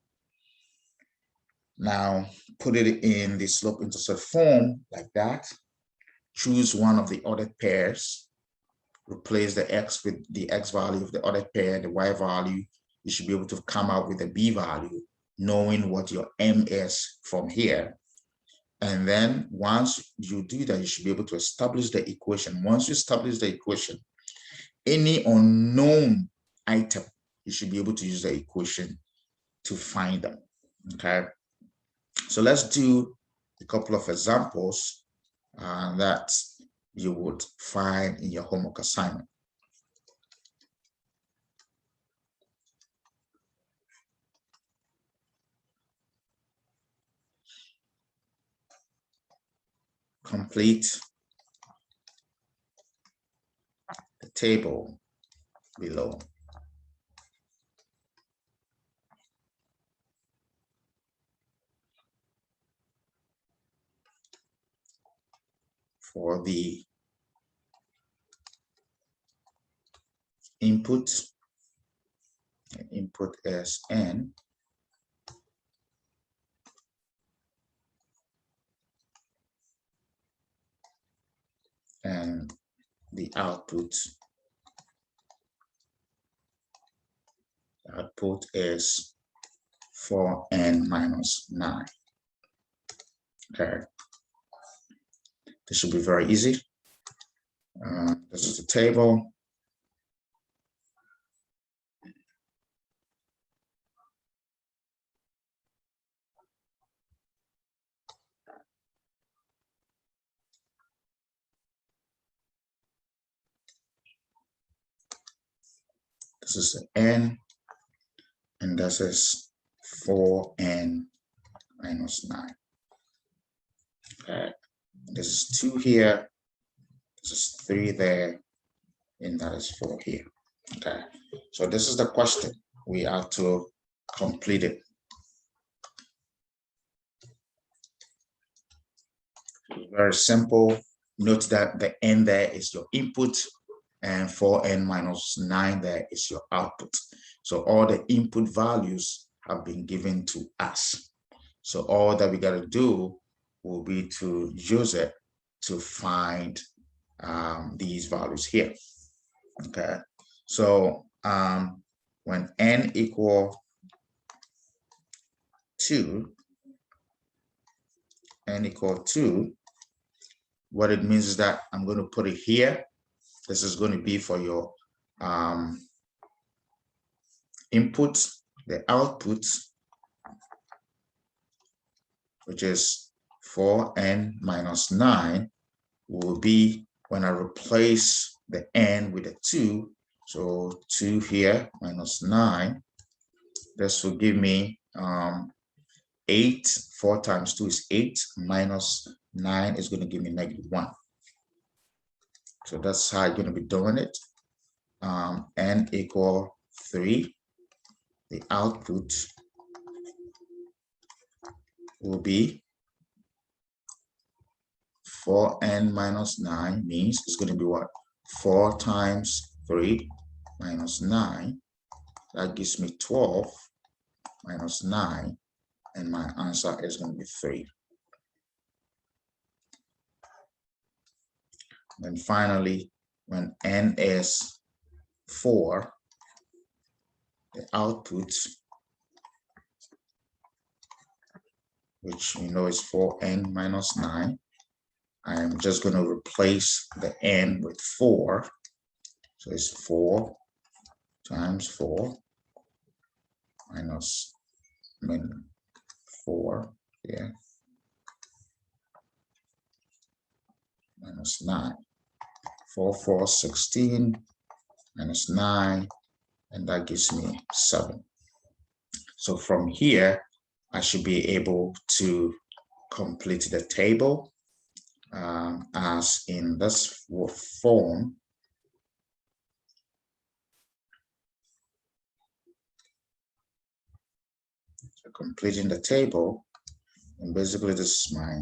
Now put it in the slope-intercept form like that. Choose one of the other pairs. Replace the X with the X value of the other pair, the Y value. You should be able to come out with a B value, knowing what your M is from here. And then once you do that, you should be able to establish the equation. Once you establish the equation, any unknown item, you should be able to use the equation to find them. Okay, so let's do a couple of examples that you would find in your homework assignment. Complete the table below. For the input is n, and the output is 4n minus 9. Okay, this should be very easy. This is the table. This is the n, and this is 4n minus 9. Okay, this is 2 here, this is 3 there, and that is 4 here. Okay, so this is the question. We have to complete it. Very simple. Note that the n there is your input, and 4n minus 9 there is your output. So all the input values have been given to us. So all that we got to do will be to use it to find these values here. Okay, so when n equal 2, what it means is that I'm going to put it here. This is going to be for your input. The output, which is 4n minus 9, will be when I replace the n with a 2. So 2 here minus 9. This will give me 8. 4 times 2 is 8, minus 9 is going to give me -1. So that's how you're going to be doing it. N equal 3. The output will be 4n minus 9, means it's going to be what? 4 times 3 minus 9. That gives me 12 minus 9, and my answer is going to be 3. And finally, when n is 4, the output, which we know is 4n minus 9, I am just going to replace the n with 4. So it's 4 times 4 minus 4 here minus 9. 4, 4, 16 minus 9, and that gives me 7. So from here, I should be able to complete the table as in this form. So completing the table, and basically this is my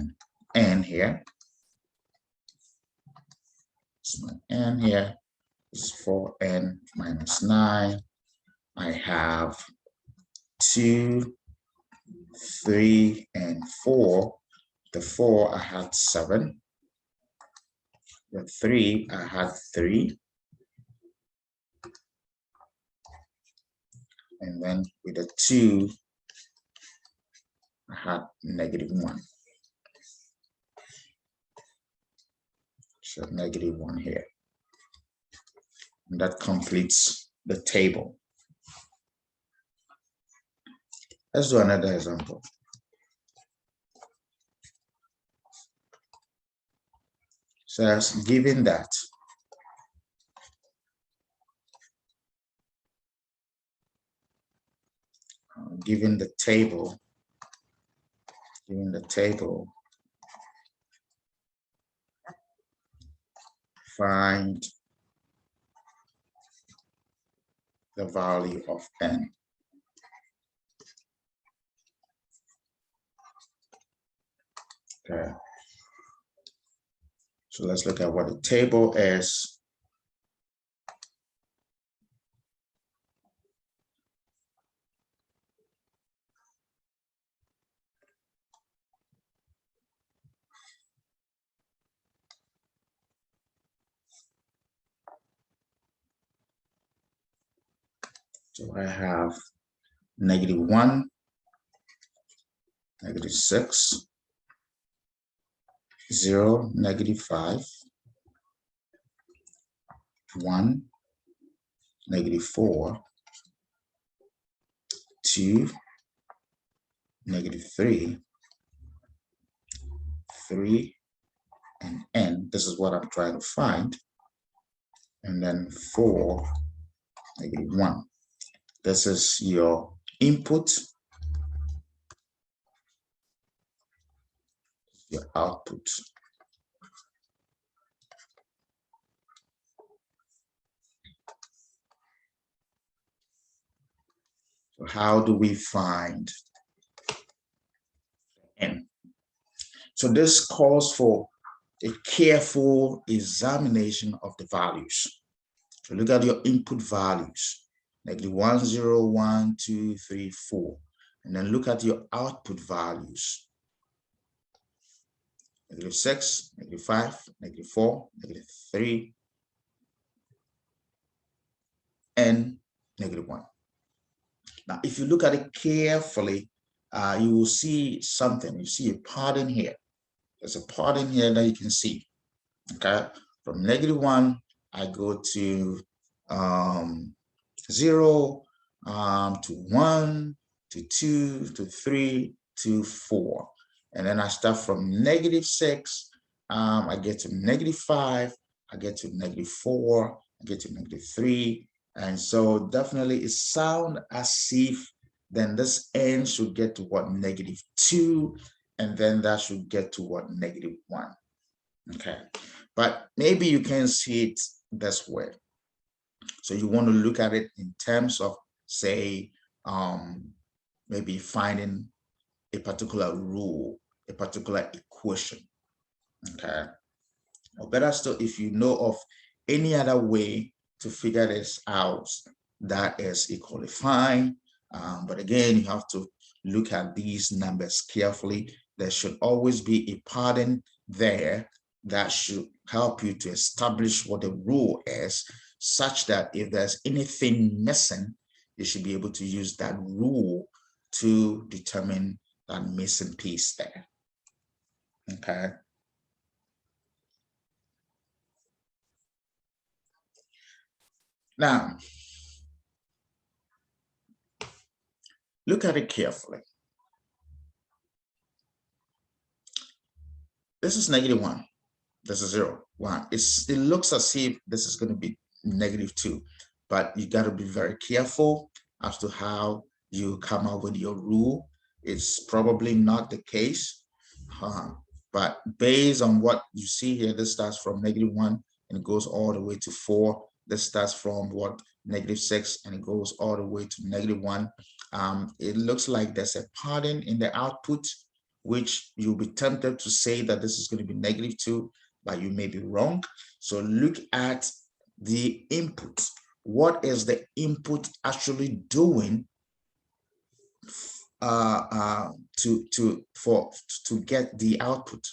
n here. This is my n here. This is 4n minus 9. I have 2, 3, and 4. The 4, I had 7. The 3, I had 3. And then with the 2, I had -1. So -1 here. And that completes the table. Let's do another example. Says, given that given the table, find the value of n. Okay. So let's look at what the table is. So I have -1, -6, 0, -5, 1, -4, 2, -3, 3, and n. This is what I'm trying to find. And then 4, -1. This is your input, your output. So how do we find n? So this calls for a careful examination of the values. So look at your input values, like the 1, 0, 1, 2, 3, 4. And then look at your output values. -6, -5, -4, -3, and -1. Now, if you look at it carefully, you will see something. You see a pattern here. There's a pattern here that you can see. Okay, from -1, I go to 0, to 1, to 2, to 3, to 4. And then I start from -6, I get to -5, I get to -4, I get to -3. And so definitely it sounds as if then this n should get to what, -2, and then that should get to what, -1. Okay, but maybe you can see it this way. So you want to look at it in terms of, say, maybe finding a particular rule, a particular equation. Okay, or better still, if you know of any other way to figure this out, that is equally fine. But again, you have to look at these numbers carefully. There should always be a pattern there that should help you to establish what the rule is, such that if there's anything missing, you should be able to use that rule to determine that missing piece there. Okay. Now, look at it carefully. This is -1. This is 0, 1. It looks as if this is going to be -2, but you got to be very careful as to how you come up with your rule. It's probably not the case, but based on what you see here, this starts from -1 and it goes all the way to 4. This starts from what, -6, and it goes all the way to -1. It looks like there's a pattern in the output, which you'll be tempted to say that this is going to be -2, but you may be wrong. So look at the input. What is the input actually doing to get the output?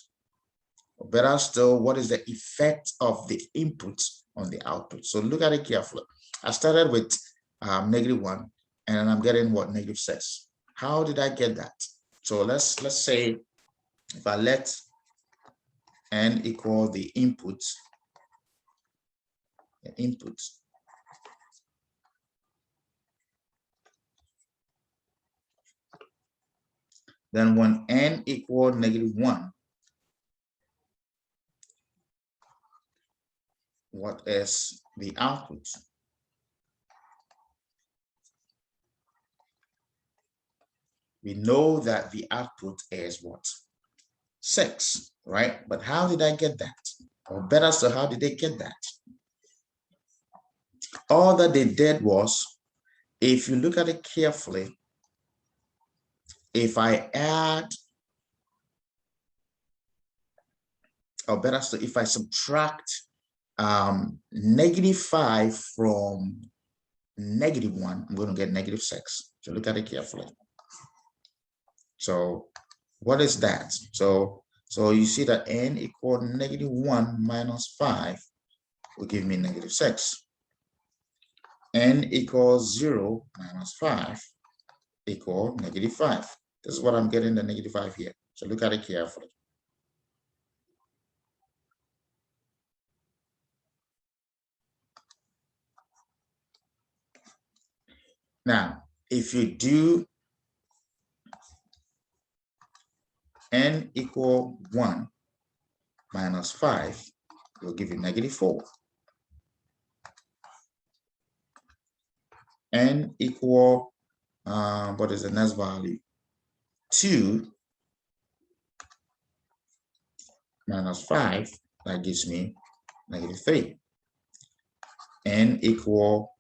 Or better still, what is the effect of the input on the output? So look at it carefully. I started with -1, and I'm getting what, -6. How did I get that? So let's say if I let n equal the input, then when n equal -1, what is the output? We know that the output is what? 6, right? But how did I get that? Or better still, how did they get that? All that they did was, if you look at it carefully, if I add, or better still, if I subtract -5 from -1, I'm going to get -6. So look at it carefully. So what is that? So you see that n equal -1 minus 5 will give me -6. N equals 0 minus 5 equal -5. This is what I'm getting, the -5 here. So look at it carefully. Now, if you do n equal 1 minus 5, it will give you -4. N equal, what is the next value? 2 minus 5, that gives me -3. N equal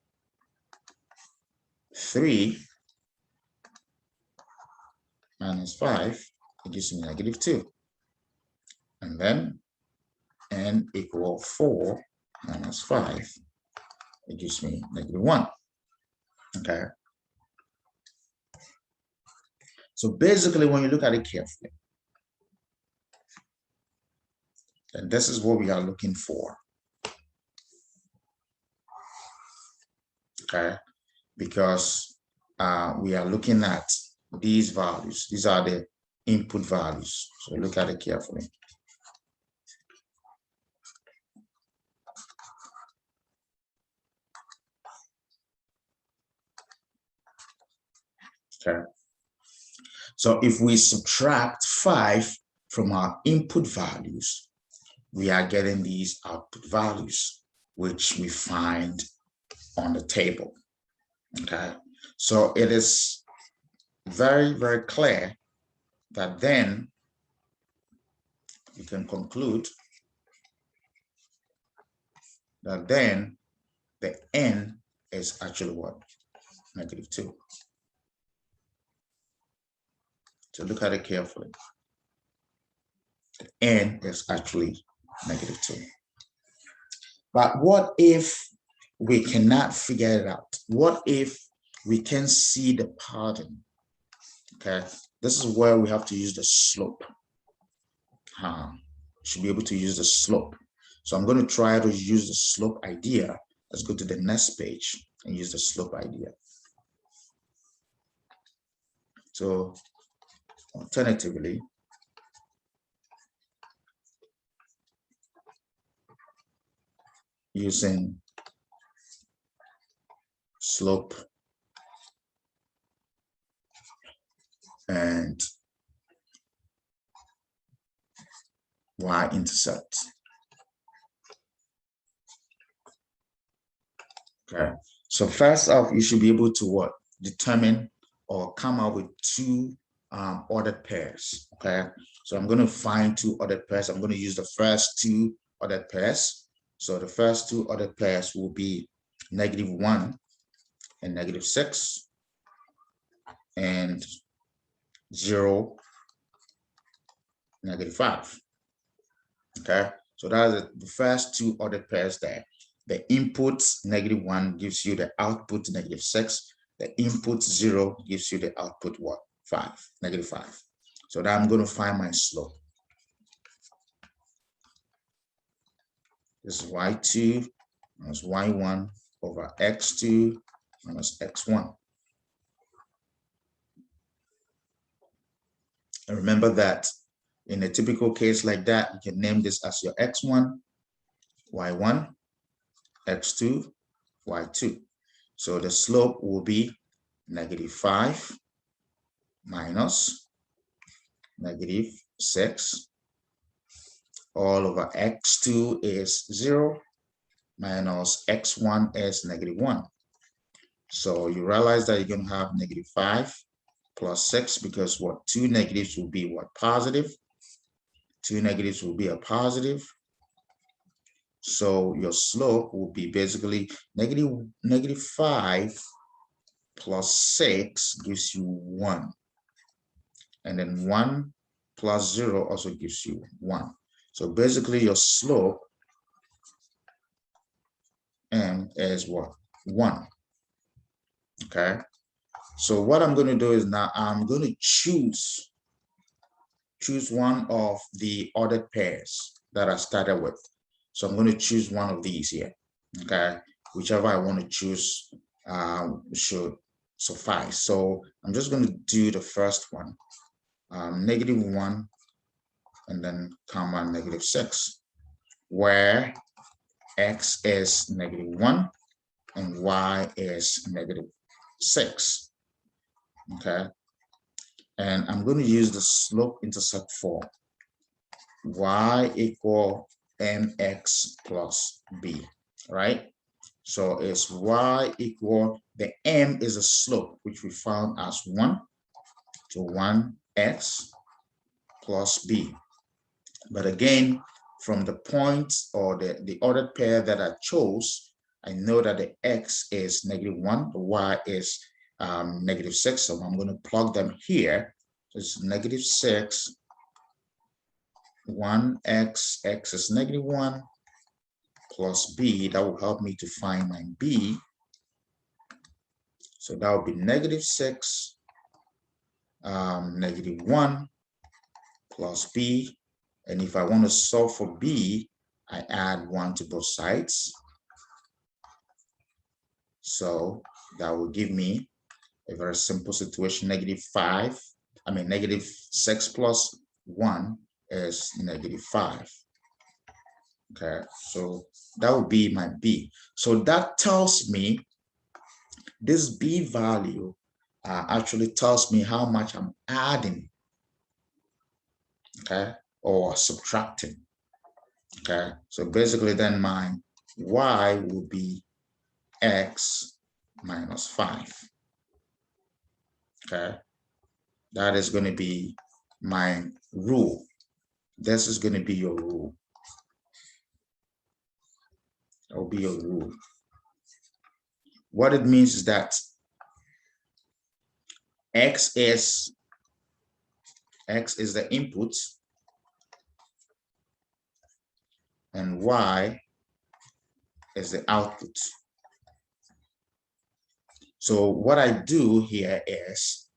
3 minus 5, it gives me -2. And then n equal 4 minus 5, it gives me -1. Okay. So basically, when you look at it carefully, then this is what we are looking for. Okay. Because we are looking at these values. These are the input values. So look at it carefully. Okay. So if we subtract 5 from our input values, we are getting these output values, which we find on the table. Okay. So it is very, very clear that then you can conclude that then the n is actually what? -2. So look at it carefully. The n is actually -2. But what if we cannot figure it out? What if we can see the pattern? Okay, this is where we have to use the slope. should be able to use the slope. So I'm going to try to use the slope idea. Let's go to the next page and use the slope idea. So alternatively, using slope and y-intercept. Okay, so first off, you should be able to what? Determine or come up with two ordered pairs. Okay, so I'm going to find two ordered pairs. I'm going to use the first two ordered pairs. So the first two ordered pairs will be -1 and -6 and 0, -5. Okay, so that's the first two ordered pairs there. The input -1 gives you the output -6. The input 0 gives you the output what? 5, -5. So now I'm going to find my slope. This is y2 minus y1 over x2 minus x1. And remember that in a typical case like that, you can name this as your x1, y1, x2, y2. So the slope will be -5 minus -6 all over x2 is 0 minus x1 is -1. So you realize that you're going to have -5 plus 6 because what? Two negatives will be what? Positive. Two negatives will be a positive. So your slope will be basically -5 plus 6 gives you 1. And then 1 plus 0 also gives you 1. So basically your slope m is what? 1. Okay. So what I'm going to do is now I'm going to choose one of the ordered pairs that I started with. So I'm going to choose one of these here. Okay. Whichever I want to choose should suffice. So I'm just going to do the first one, -1 and then comma -6, where x is -1 and y is -6. Okay, and I'm going to use the slope intercept form, y equal mx plus b, right? So it's y equal, the m is a slope, which we found as 1 to 1x plus b. But again, from the point or the ordered pair that I chose, I know that the x is -1, the y is -6. So I'm going to plug them here. So it's -6, 1x, x is -1 plus b. That will help me to find my b. So that would be -6, -1 plus b. And if I want to solve for b, I add 1 to both sides. So that will give me a very simple situation. -6 plus 1 is -5. Okay, so that would be my b. So that tells me this b value actually tells me how much I'm adding, okay, or subtracting. Okay, so basically then my y will be x minus 5. Okay, that is going to be my rule. This is going to be your rule. That will be your rule. What it means is that x is the input and y is the output. So what I do here is,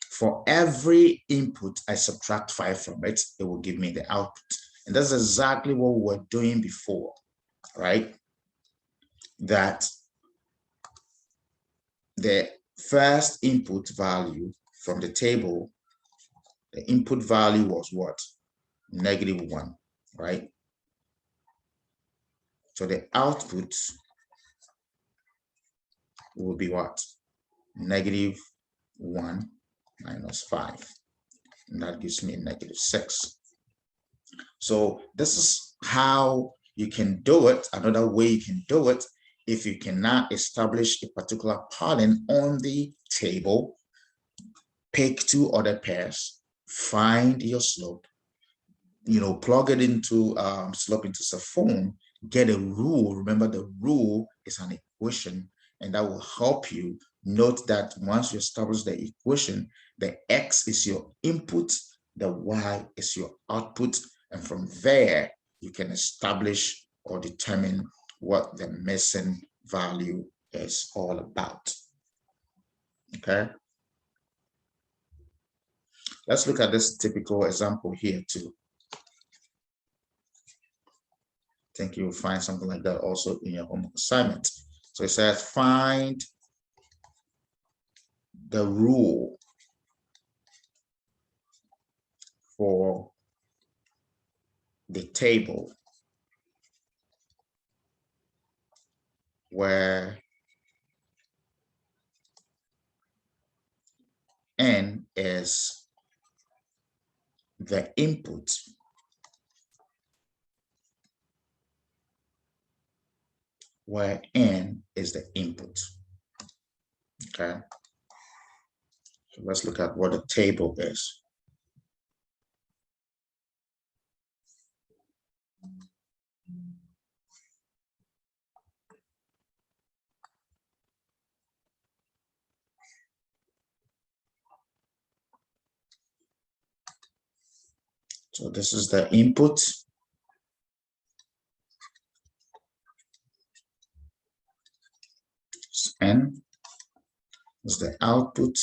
for every input I subtract 5 from it, it will give me the output. And that's exactly what we were doing before, right? That the first input value from the table, the input value was what? -1, right? So the output will be what? -1 minus 5. And that gives me -6. So this is how you can do it. Another way you can do it, if you cannot establish a particular pattern on the table, pick two other pairs, find your slope, plug it into slope into a form, get a rule. Remember, the rule is an equation, and that will help you. Note that once you establish the equation, the x is your input, the y is your output, and from there you can establish or determine what the missing value is all about. Okay, let's look at this typical example here too. I think you'll find something like that also in your homework assignment. So it says find the rule for the table where n is the input where n is the input. Okay, so let's look at what the table is. So this is the input. N is the output.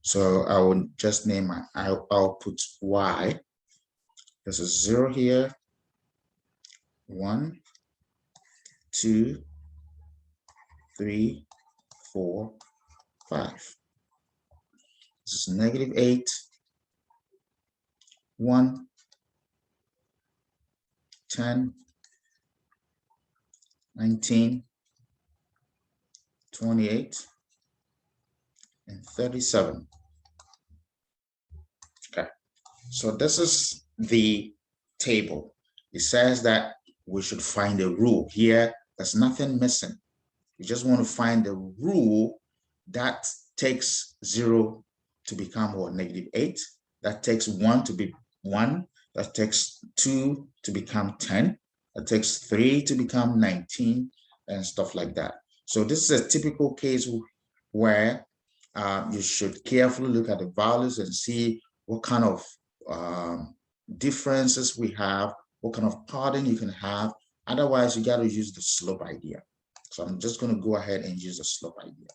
So I will just name my output y. This is 0 here, 1, 2, 3, 4, 5. This is -8, 1, 10, 19, 28, and 37. Okay, so this is the table. It says that we should find a rule. Here, there's nothing missing. You just want to find the rule that takes 0 to become what? -8. That takes 1 to be 1. That takes 2 to become 10. That takes 3 to become 19, and stuff like that. So this is a typical case where you should carefully look at the values and see what kind of differences we have, what kind of pattern you can have. Otherwise, you got to use the slope idea. So I'm just going to go ahead and use the slope idea.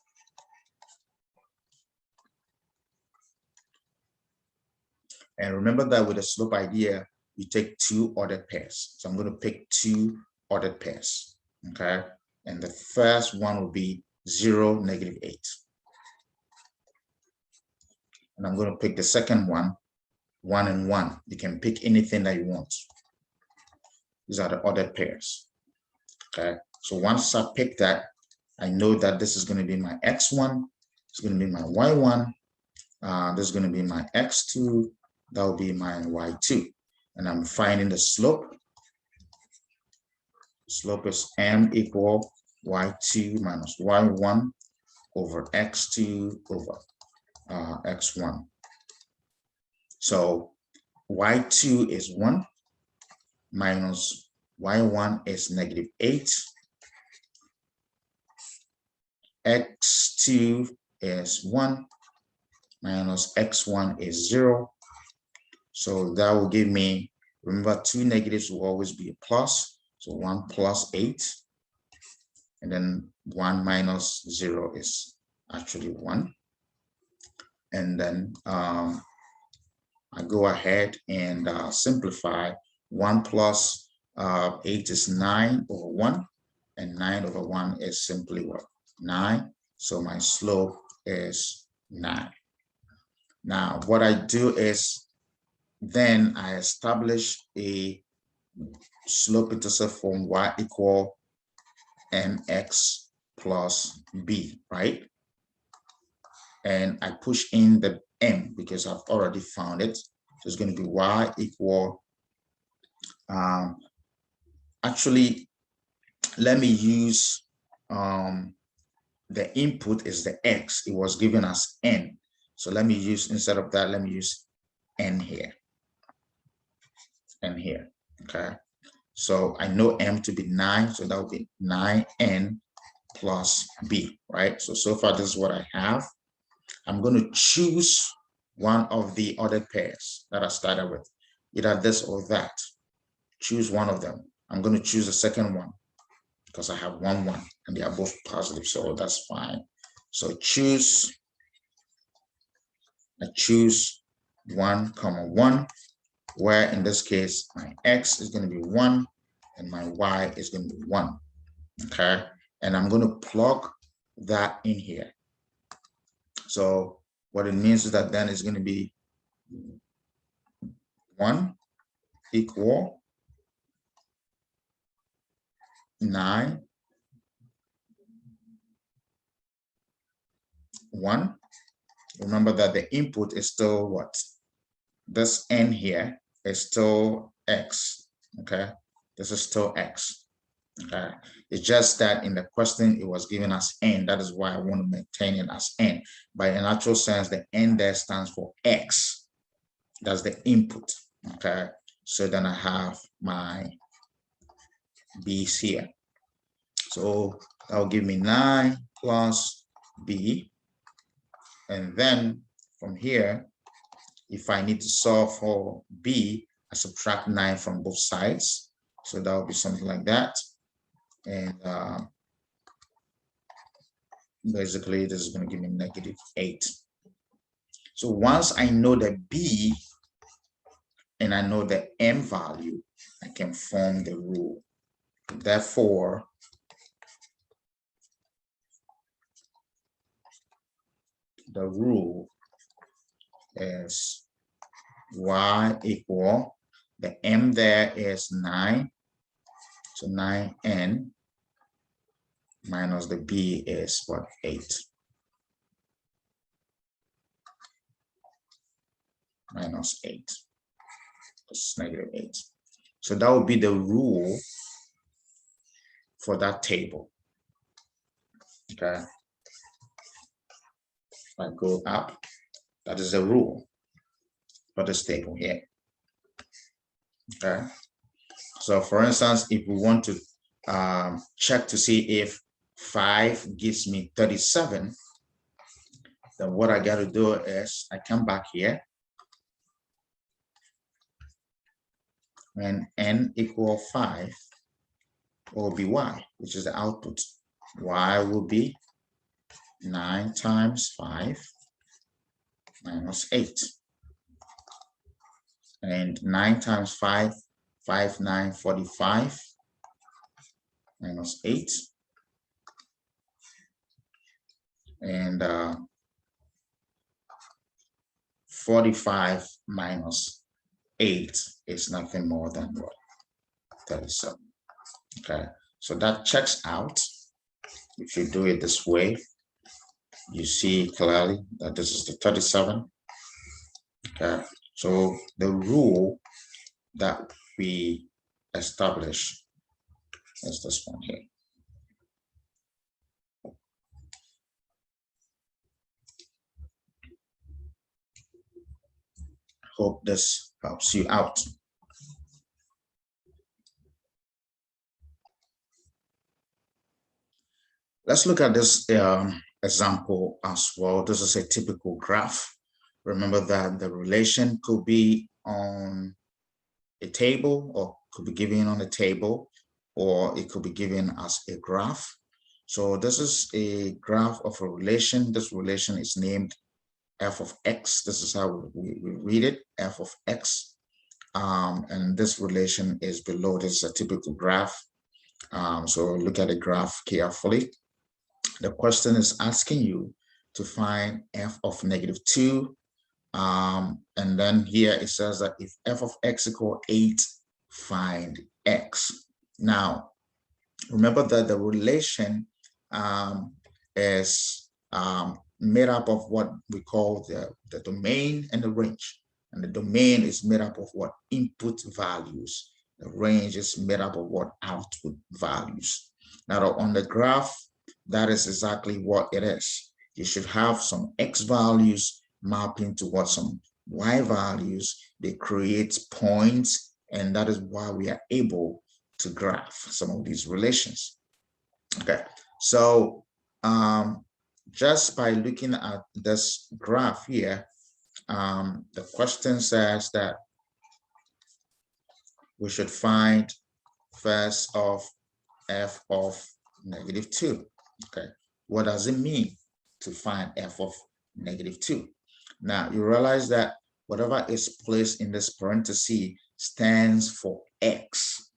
And remember that with the slope idea, you take two ordered pairs. So I'm going to pick two ordered pairs. Okay. And the first one will be 0, -8. And I'm going to pick the second one, 1 and 1. You can pick anything that you want. These are the ordered pairs. Okay. So once I pick that, I know that this is going to be my x1. It's going to be my y1. This is going to be my x2. That will be my y2. And I'm finding the slope. Slope is m equal y2 minus y1 over x2 over x1. So y2 is 1 minus y1 is -8. x2 is 1 minus x1 is 0. So that will give me, remember, two negatives will always be a plus. So 1 plus 8. And then 1 minus 0 is actually 1. And then I go ahead and simplify. 1 plus 8 is 9 over 1, and 9 over 1 is simply what? 9. So my slope is 9. Now, what I do is then I establish a slope-intercept form y equal mx plus b, right? And I push in the m because I've already found it. So it's going to be y equal, actually, let me use, the input is the x. It was given as n. So let me use, instead of that, let me use n here. N here, okay? So I know m to be 9, so that will be 9n plus b, right? So far, this is what I have. I'm going to choose one of the other pairs that I started with, either this or that. Choose one of them. I'm going to choose the second one because I have 1, 1, and they are both positive, so that's fine. So I choose 1, 1, where in this case, my x is going to be 1 and my y is going to be 1, okay? And I'm going to plug that in here. So what it means is that then it's going to be 1 equal 9, 1. Remember that the input is still what? This n here is still x, okay? This is still x, okay? It's just that in the question, it was given as n. That is why I want to maintain it as n. But in actual sense, the n there stands for x. That's the input, okay? So then I have my b's here. So that'll give me 9 plus b. And then from here, if I need to solve for b, I subtract 9 from both sides. So that will be something like that. And basically, this is going to give me -8. So once I know the b and I know the m value, I can form the rule. Therefore, the rule is y equal, the m there is 9, so 9n minus the b is what? 8. Minus 8. It's -8. So that would be the rule for that table. Okay. If I go up, that is the rule for this table here. Okay. So for instance, if we want to check to see if 5 gives me 37, then what I got to do is I come back here. When n equal 5, will be y, which is the output. Y will be 9 times 5 minus 8. And 9 times 5, 5, 9, 45 minus 8. And 45 minus 8 is nothing more than what? 37. Okay, so that checks out. If you do it this way, you see clearly that this is the 37. Okay, so the rule that we establish is this one here. Hope this helps you out. Let's look at this example as well. This is a typical graph. Remember that the relation could be on a table, or could be given on a table, or it could be given as a graph. So this is a graph of a relation. This relation is named f of x. This is how we read it, f of x. And this relation is below. This is a typical graph. So look at the graph carefully. The question is asking you to find f of -2. And then here it says that if f of x equal 8, find x. Now, remember that the relation is made up of what we call the domain and the range. And the domain is made up of what? Input values. The range is made up of what? Output values. Now, on the graph, that is exactly what it is. You should have some x values mapping towards some y values. They create points, and that is why we are able to graph some of these relations. Okay, so just by looking at this graph here, the question says that we should find first of f of -2. Okay, what does it mean to find f of -2? Now you realize that whatever is placed in this parenthesis stands for x.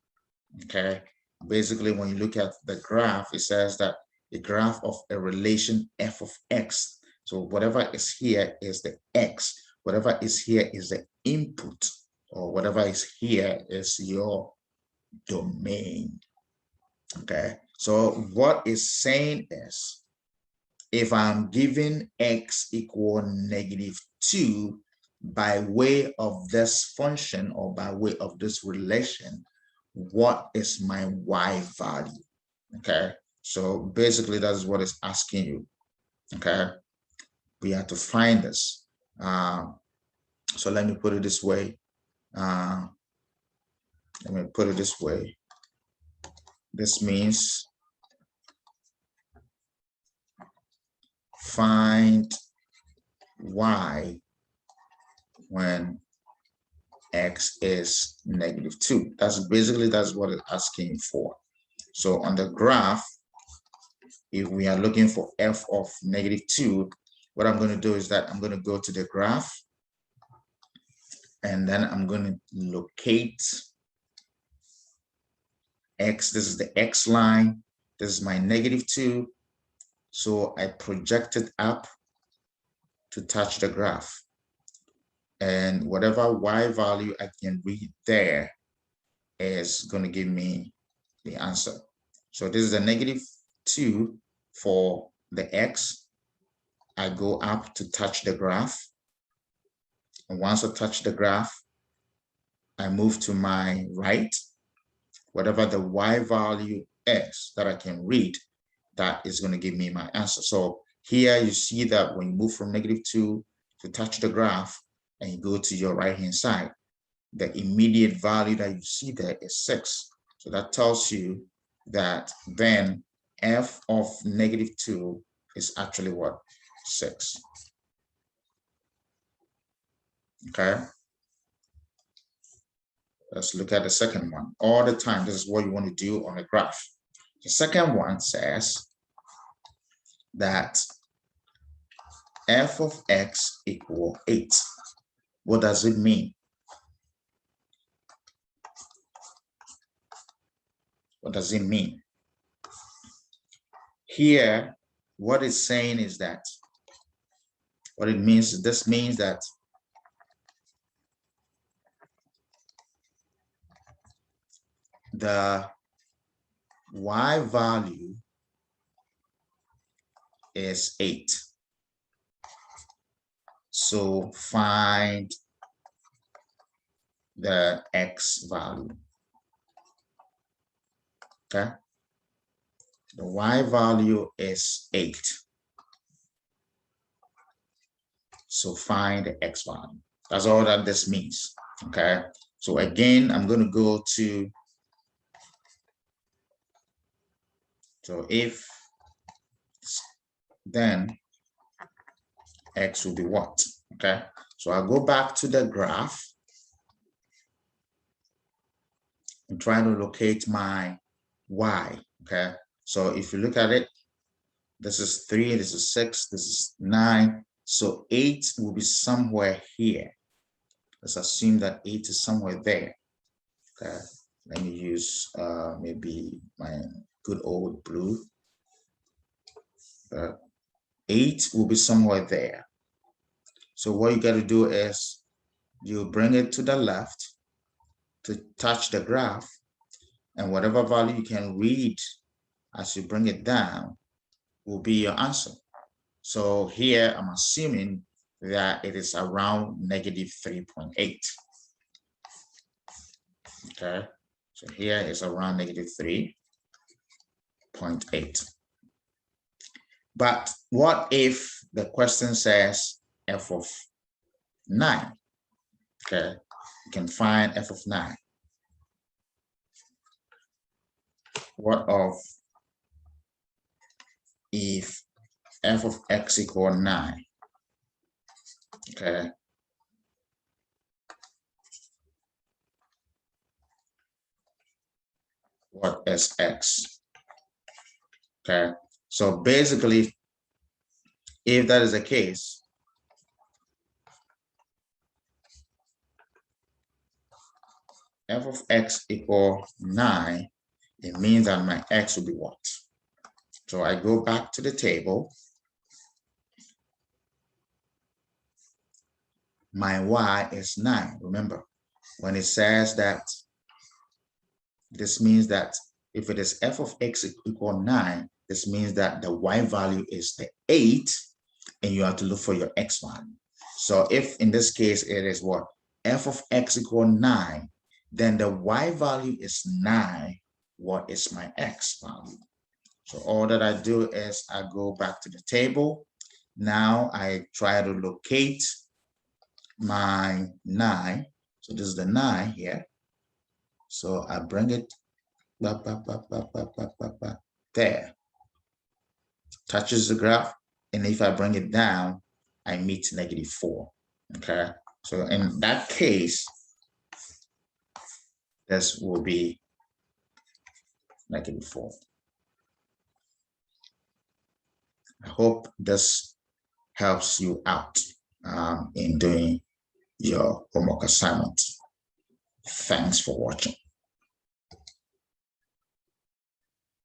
Okay, basically when you look at the graph, it says that the graph of a relation f of x. So whatever is here is the x. Whatever is here is the input, or whatever is here is your domain. Okay, so what it's saying is, if I'm given x equal -2 by way of this function or by way of this relation, what is my y value? Okay, so basically that's what it's asking you. Okay, we have to find this. So let me put it this way. This means find y when x is -2. That's what it's asking for. So on the graph, if we are looking for f of -2, what I'm going to do is that I'm going to go to the graph, and then I'm going to locate x. This is the x line. This is my -2. So I project it up to touch the graph. And whatever y value I can read there is going to give me the answer. So this is a -2 for the x. I go up to touch the graph. And once I touch the graph, I move to my right. Whatever the y value is that I can read, that is going to give me my answer. So here you see that when you move from -2 to touch the graph and you go to your right hand side, the immediate value that you see there is 6. So that tells you that then f of -2 is actually what? 6. Okay. Let's look at the second one. All the time, this is what you want to do on a graph. The second one says that f of x equal 8. What does it mean? What does it mean? Here, what it's saying is that, what it means, this means that the y value is 8. So find the x value. Okay. The y value is 8. So find the x value. That's all that this means. Okay. So again, I'm going to go to, so if, then x will be what? Okay. So I'll go back to the graph and try to locate my y. Okay. So if you look at it, this is 3, this is 6, this is 9. So 8 will be somewhere here. Let's assume that 8 is somewhere there. Okay, let me use maybe my good old blue. 8 will be somewhere there. So what you got to do is you bring it to the left to touch the graph, and whatever value you can read as you bring it down will be your answer. So here I'm assuming that it is around negative 3.8. Okay, so here is around negative 3.8. But what if the question says f of 9? Okay, you can find f of 9. What of if f of x equal 9? Okay. What is x? Okay. So basically, if that is the case, f of x equal 9, it means that my x will be what? So I go back to the table. My y is 9. Remember, when it says that, this means that if it is f of x equal 9, this means that the y value is the 8, and you have to look for your x value. So if in this case it is what? F of x equal 9, then the y value is 9. What is my x value? So all that I do is I go back to the table. Now I try to locate my 9. So this is the 9 here. So I bring it there. Touches the graph. And if I bring it down, I meet negative 4. Okay. So in that case, this will be negative 4. I hope this helps you out in doing your homework assignment. Thanks for watching.